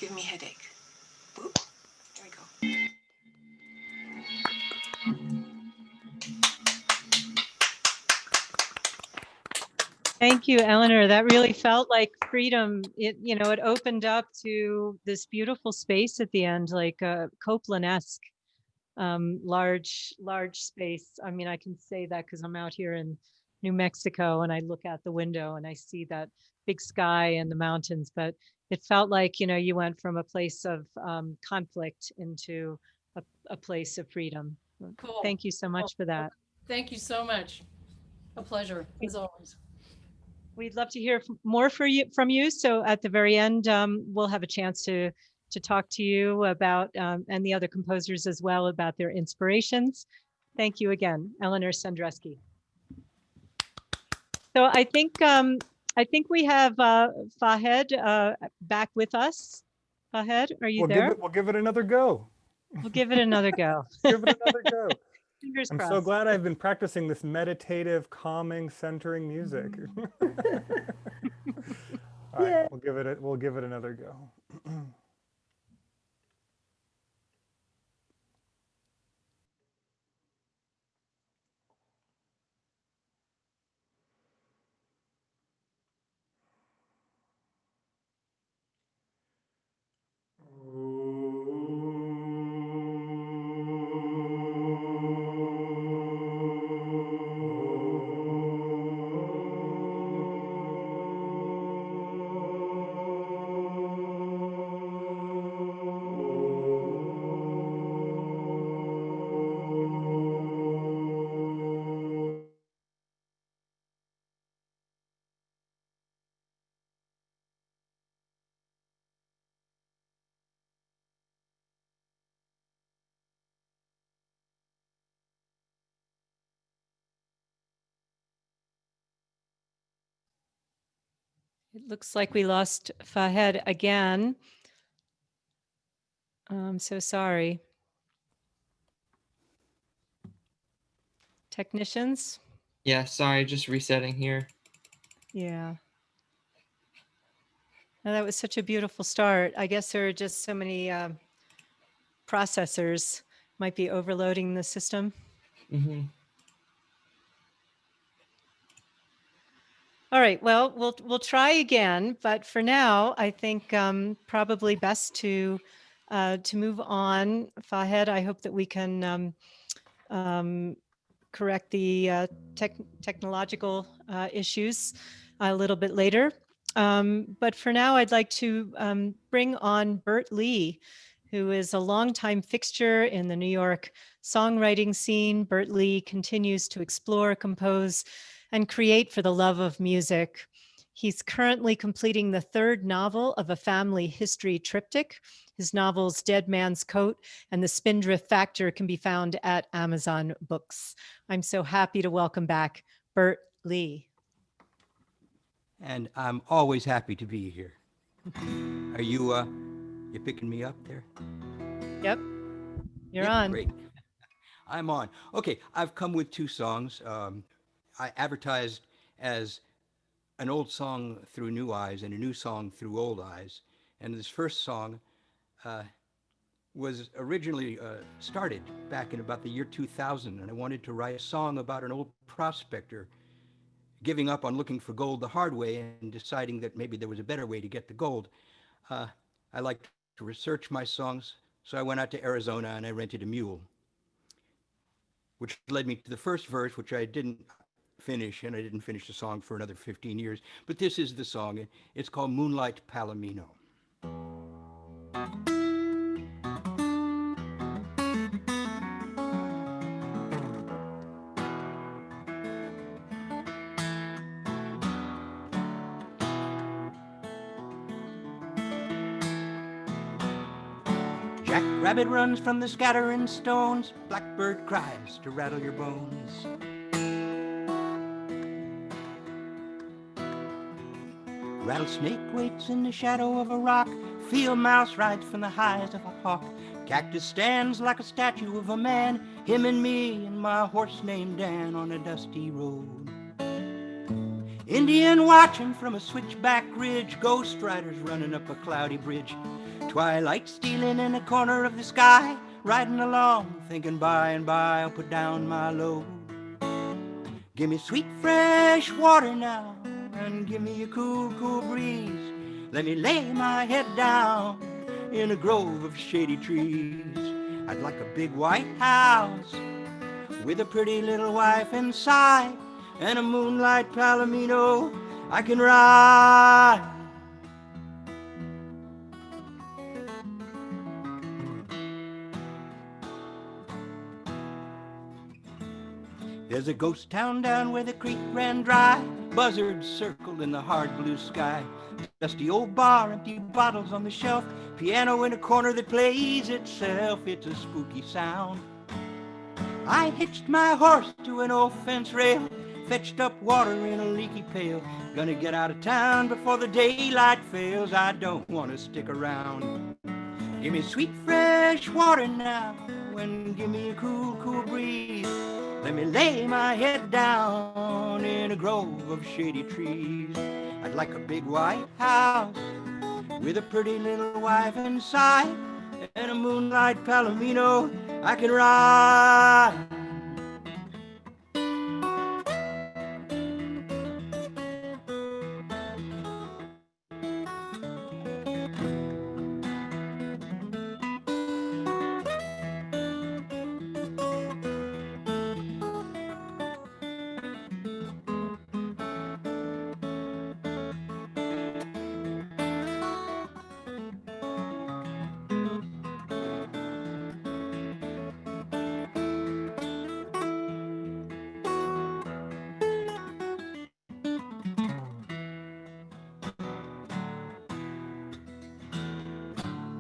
giving me a headache. Boop. There we go. Thank you, Eleanor. That really felt like freedom. It opened up to this beautiful space at the end, like Copeland-esque, large space. I mean, I can say that because I'm out here in New Mexico and I look out the window and I see that big sky and the mountains, but it felt like, you went from a place of conflict into a place of freedom. Cool. Thank you so much for that. Thank you so much. A pleasure, as always. We'd love to hear more from you. So at the very end, we'll have a chance to talk to you about, and the other composers as well, about their inspirations. Thank you again, Eleanor Sandreski. So I think we have Fahed back with us. Fahed, are you there? We'll give it another go. We'll give it another go. Give it another go. Fingers I'm crossed. so glad I've been practicing this meditative, calming, centering music. All right, we'll give it another go. It looks like we lost Fahed again. I'm so sorry. Technicians? Yeah, sorry, just resetting here. Yeah. No, that was such a beautiful start. I guess there are just so many processors might be overloading the system. Mm-hmm. All right, well, we'll try again, but for now, I think probably best to move on. Fahed, I hope that we can correct the technological issues a little bit later. But for now, I'd like to bring on Bert Lee, who is a longtime fixture in the New York songwriting scene. Bert Lee continues to explore, compose, and create for the love of music. He's currently completing the third novel of a family history triptych. His novels Dead Man's Coat and The Spindrift Factor can be found at Amazon Books. I'm so happy to welcome back Bert Lee. And I'm always happy to be here. Are you picking me up there? Yep, you're on. Great. I'm on. Okay, I've come with two songs. I advertised as an old song through new eyes and a new song through old eyes. And this first song was originally started back in about the year 2000, and I wanted to write a song about an old prospector giving up on looking for gold the hard way and deciding that maybe there was a better way to get the gold. I like to research my songs, so I went out to Arizona and I rented a mule, which led me to the first verse, which I didn't finish, and I didn't finish the song for another 15 years. But this is the song. It's called Moonlight Palomino. Jack rabbit runs from the scattering stones, blackbird cries to rattle your bones. Rattlesnake waits in the shadow of a rock, field mouse rides from the highs of a hawk. Cactus stands like a statue of a man, him and me and my horse named Dan on a dusty road. Indian watching from a switchback ridge, ghost riders running up a cloudy bridge. Twilight stealing in the corner of the sky, riding along, thinking by and by I'll put down my load. Give me sweet fresh water now, and give me a cool, cool breeze. Let me lay my head down in a grove of shady trees. I'd like a big white house with a pretty little wife inside, and a moonlight palomino I can ride. There's a ghost town down where the creek ran dry, buzzards circled in the hard blue sky. Dusty old bar, empty bottles on the shelf, piano in a corner that plays itself. It's a spooky sound. I hitched my horse to an old fence rail, fetched up water in a leaky pail. Gonna get out of town before the daylight fails. I don't want to stick around. Give me sweet fresh water now, and give me a cool, cool breeze. Let me lay my head down in a grove of shady trees. I'd like a big white house with a pretty little wife inside, and a moonlight palomino I can ride.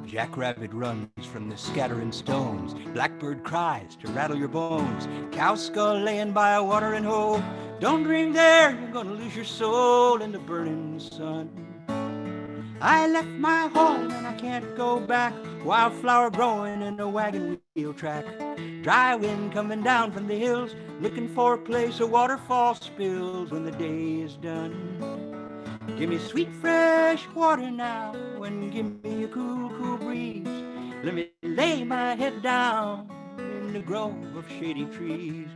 Jackrabbit runs from the scattering stones. Blackbird cries to rattle your bones. Cow skull laying by a watering hole. Don't dream there, you're gonna lose your soul in the burning sun. I left my home and I can't go back. Wildflower growing in a wagon wheel track. Dry wind coming down from the hills, looking for a place a waterfall spills when the day is done. Give me sweet fresh water now, and give me a cool, cool breeze. Let me lay my head down in the grove of shady trees.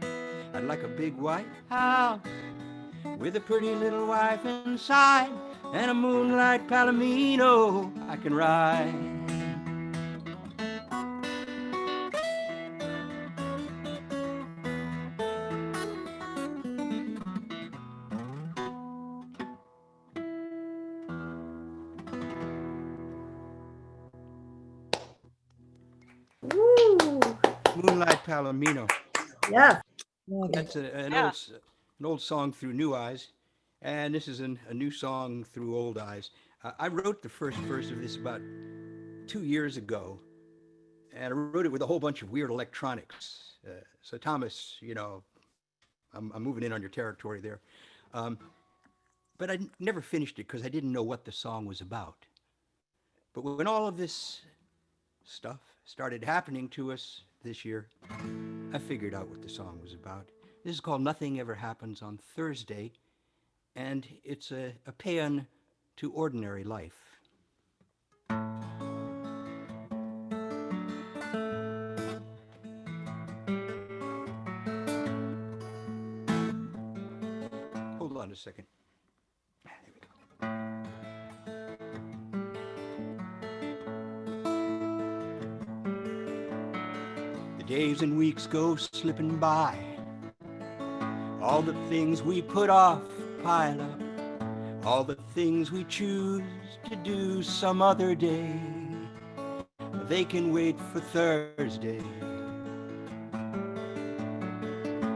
I'd like a big white house with a pretty little wife inside, and a moonlight palomino I can ride. Moonlight Palomino. Yeah. That's an old song through new eyes, and this is a new song through old eyes. I wrote the first verse of this about 2 years ago, and I wrote it with a whole bunch of weird electronics. So Thomas, you know, I'm moving in on your territory there. But I never finished it because I didn't know what the song was about. But when all of this stuff started happening to us this year, I figured out what the song was about. This is called Nothing Ever Happens on Thursday, and it's a paean to ordinary life. Hold on a second. There we go. The days and weeks go slipping by. All the things we put off pile up. All the things we choose to do some other day, they can wait for Thursday.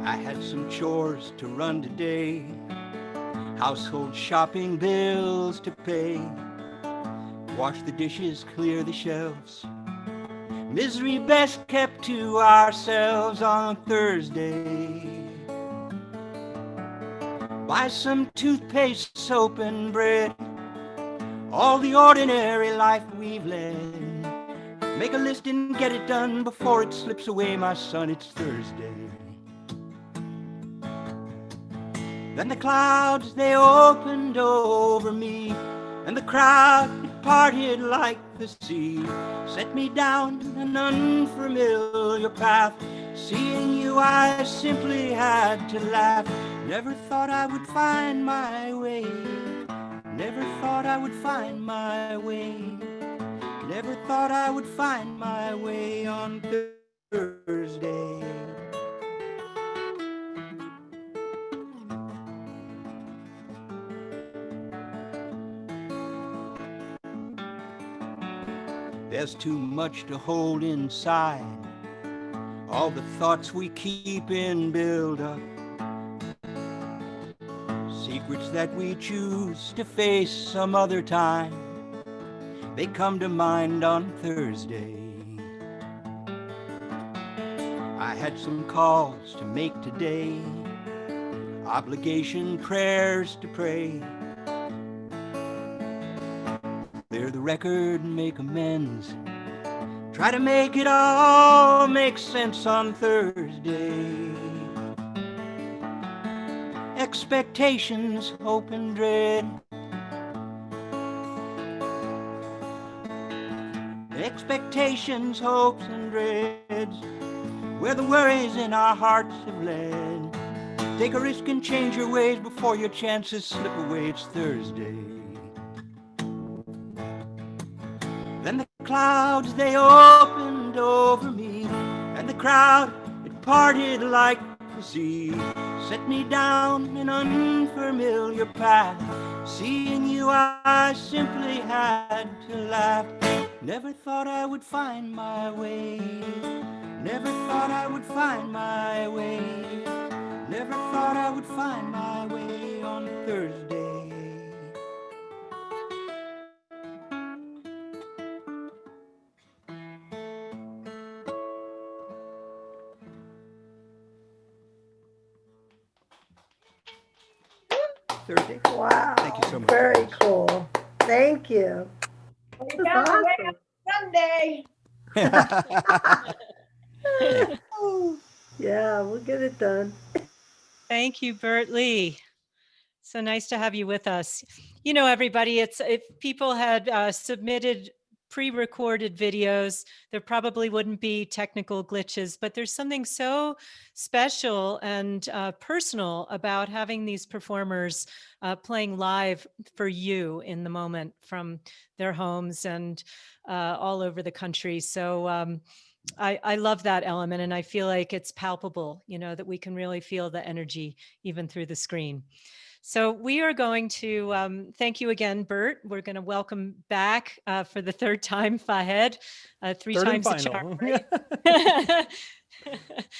I had some chores to run today, household shopping bills to pay, wash the dishes, clear the shelves. Misery best kept to ourselves on Thursday. Buy some toothpaste, soap, and bread. All the ordinary life we've led. Make a list and get it done before it slips away, my son, it's Thursday. Then the clouds, they opened over me, and the crowd, it parted like the sea. Set me down an unfamiliar path. Seeing you, I simply had to laugh. Never thought I would find my way. Never thought I would find my way. Never thought I would find my way on Thursday. There's too much to hold inside. All the thoughts we keep in build up. Secrets that we choose to face some other time. They come to mind on Thursday. I had some calls to make today. Obligation prayers to pray. Clear the record and make amends. Try to make it all make sense on Thursday. Expectations, hope and dread. Expectations, hopes and dreads. Where the worries in our hearts have led. Take a risk and change your ways before your chances slip away. It's Thursday. Then the clouds, they opened over me, and the crowd, it parted like the sea. Set me down an unfamiliar path. Seeing you, I simply had to laugh. Never thought I would find my way. Never thought I would find my way. Never thought I would find my way on Thursday. Thursday. Wow. Thank you so much. Very cool. Thank you. We got the way up Sunday. Yeah, we'll get it done. Thank you, Bert Lee. So nice to have you with us. You know, everybody, if people had submitted pre-recorded videos, there probably wouldn't be technical glitches, but there's something so special and personal about having these performers playing live for you in the moment from their homes and all over the country. So I love that element, and I feel like it's palpable, you know, that we can really feel the energy even through the screen. So we are going to thank you again, Bert. We're going to welcome back for the third time, Fahed. Three Third and times the final. charm, right?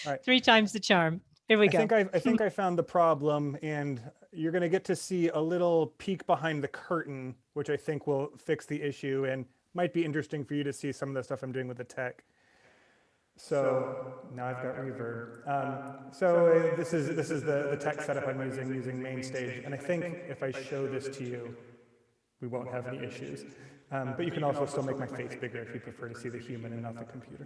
Right. Three times the charm. Here we go. I think I found the problem, and you're going to get to see a little peek behind the curtain, which I think will fix the issue and might be interesting for you to see some of the stuff I'm doing with the tech. So now I've got reverb. So this is the tech setup I'm using main stage, and I think if I show this to you, we won't have any issues. But you can also still make my face bigger if you prefer to see the human and not the computer.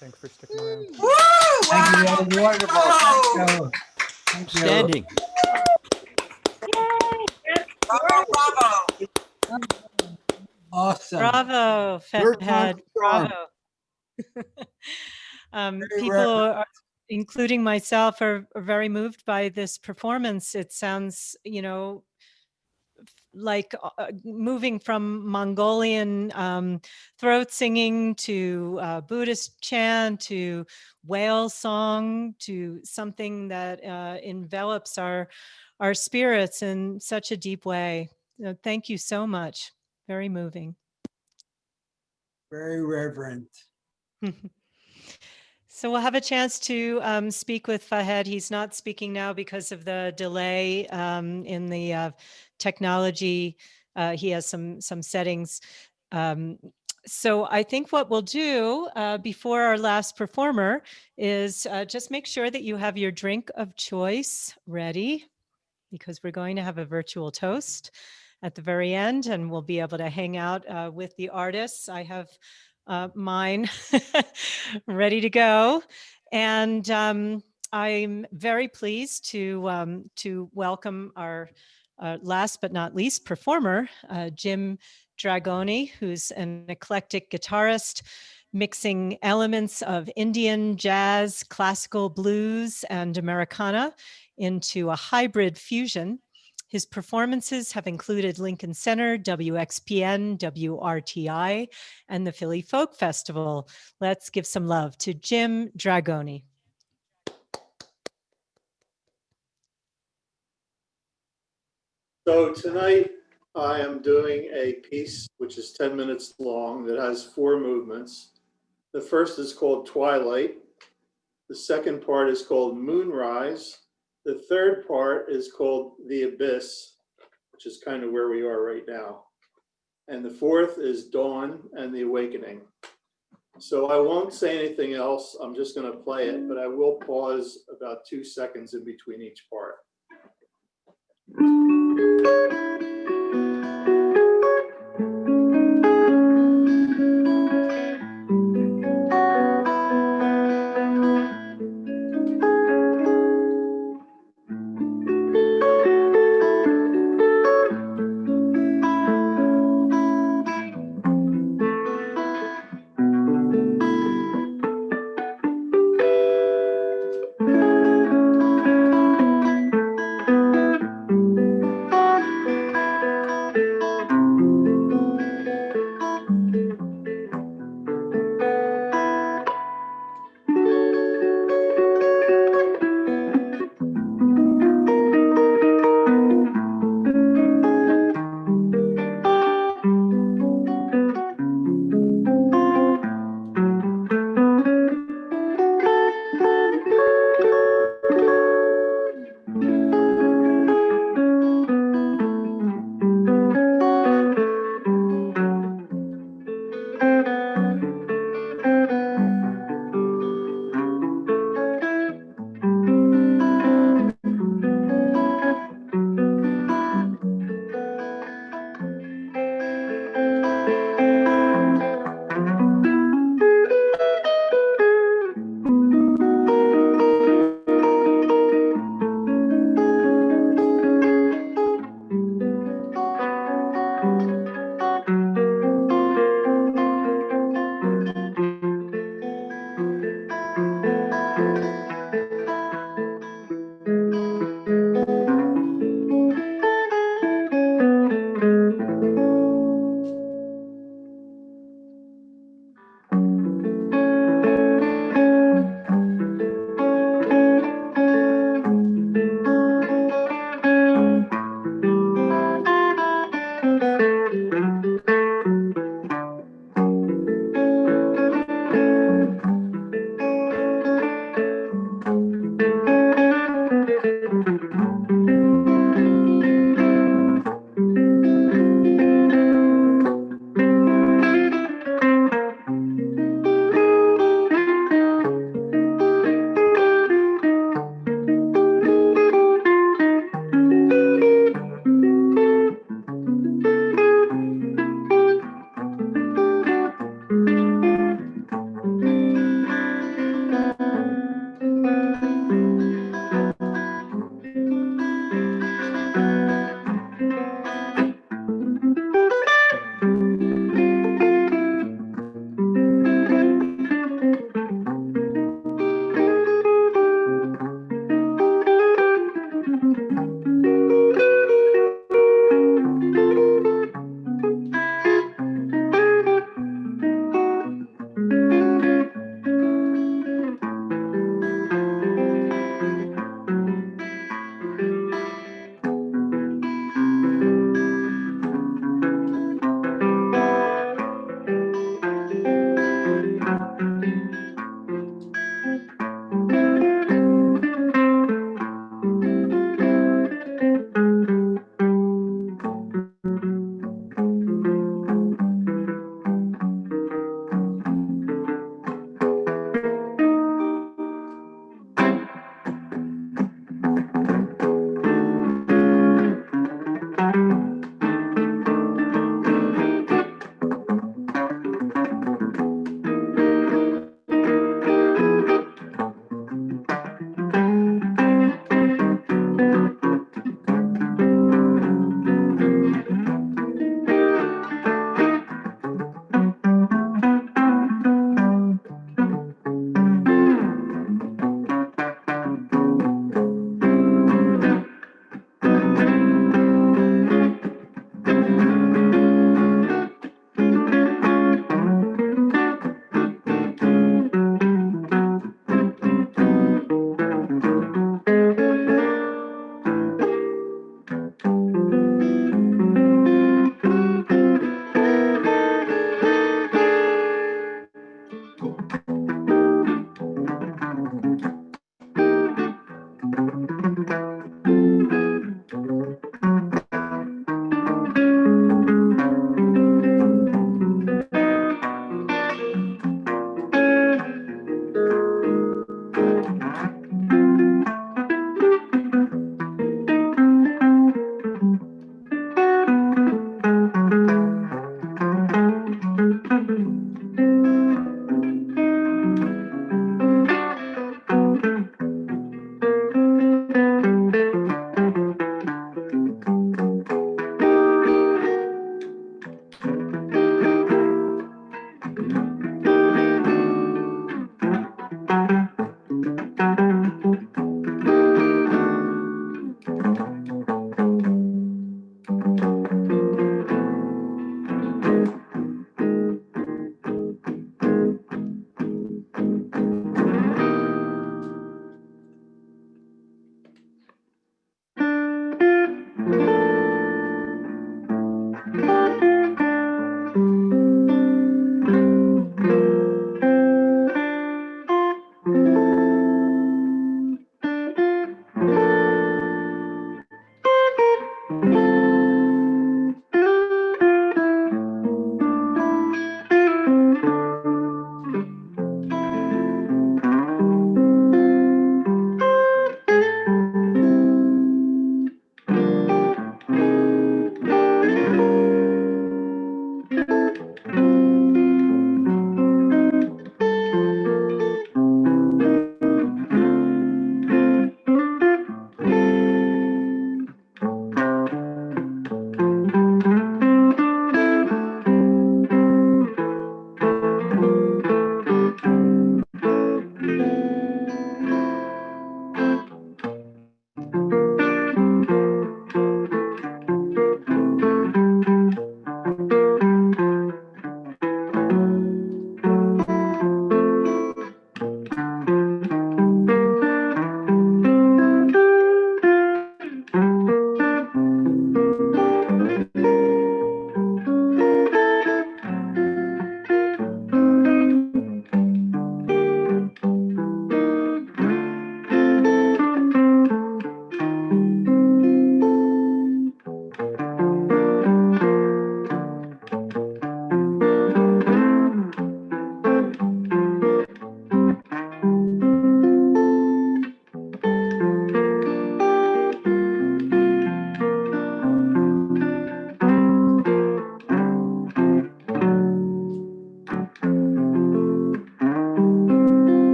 Thanks for sticking around. Thank you. That was wonderful. Thank you. Thank you. Outstanding. Awesome. Bravo, Your time Fahad. to shine. Bravo. Very People, reverent. including myself, are very moved by this performance. It sounds, like moving from Mongolian throat singing to Buddhist chant to whale song to something that envelops our spirits in such a deep way. Thank you so much. Very moving. Very reverent. So we'll have a chance to speak with Fahad. He's not speaking now because of the delay in the technology. He has some settings. So I think what we'll do before our last performer is just make sure that you have your drink of choice ready, because we're going to have a virtual toast at the very end, and we'll be able to hang out with the artists. I have mine ready to go. And I'm very pleased to welcome our last but not least performer, Jim Dragoni, who's an eclectic guitarist, mixing elements of Indian, jazz, classical, blues, and Americana into a hybrid fusion. His performances have included Lincoln Center, WXPN, WRTI, and the Philly Folk Festival. Let's give some love to Jim Dragoni. So tonight I am doing a piece which is 10 minutes long that has 4 movements. The first is called Twilight. The second part is called Moonrise. The third part is called The Abyss, which is kind of where we are right now. And the fourth is Dawn and the Awakening. So I won't say anything else. I'm just going to play it, but I will pause about 2 seconds in between each part.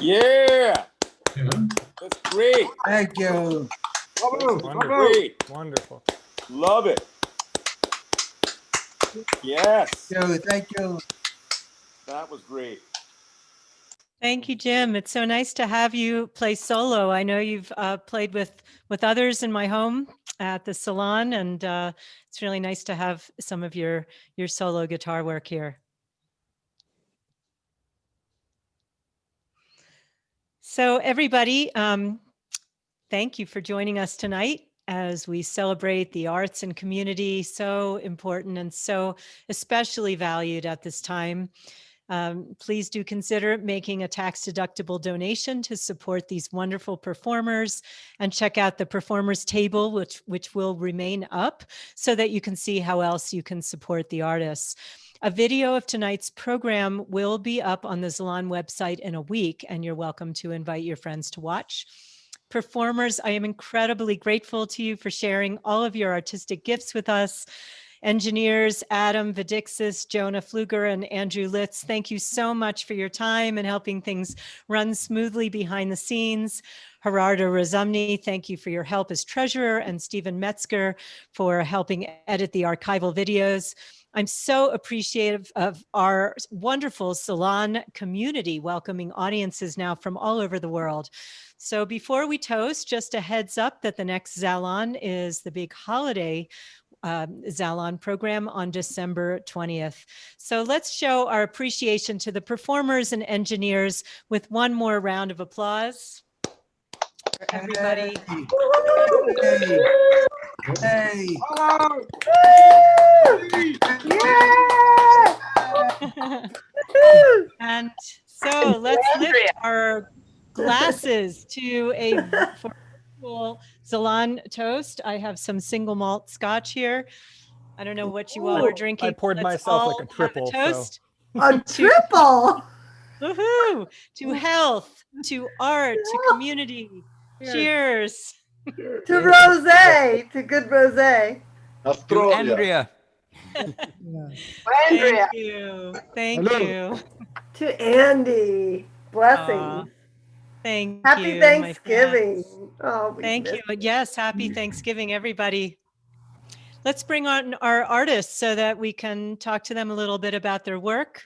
Yeah. That's great. Thank you. That's great. Wonderful. Love it. Yes. Thank you. That was great. Thank you, Jim. It's so nice to have you play solo. I know you've played with others in my home at the salon, and it's really nice to have some of your solo guitar work here. So everybody, thank you for joining us tonight as we celebrate the arts and community, so important and so especially valued at this time. Please do consider making a tax-deductible donation to support these wonderful performers, and check out the performers table, which will remain up, so that you can see how else you can support the artists. A video of tonight's program will be up on the Zalon website in a week, and you're welcome to invite your friends to watch. Performers, I am incredibly grateful to you for sharing all of your artistic gifts with us. Engineers, Adam Vidixis, Jonah Pfluger, and Andrew Litz, thank you so much for your time and helping things run smoothly behind the scenes. Gerardo Razumny, thank you for your help as treasurer, and Stephen Metzger for helping edit the archival videos. I'm so appreciative of our wonderful Salon community, welcoming audiences now from all over the world. So before we toast, just a heads up that the next Zalon is the big holiday Zalon program on December 20th. So let's show our appreciation to the performers and engineers with one more round of applause for everybody. Hey. And so let's lift our glasses to a virtual Zalon toast. I have some single malt scotch here. I don't know what you all are drinking. I poured Let's myself like all a triple. have a toast. A triple. Woohoo! To health, to art, to community. Cheers. To rosé, to good rosé. To Andrea. Andrea. Thank you. Thank you. To Andy. Blessings. Aw, thank Happy you, my Thanksgiving. friends. Oh, we Thank miss you. Yes, happy Thanksgiving, everybody. Let's bring on our artists so that we can talk to them a little bit about their work.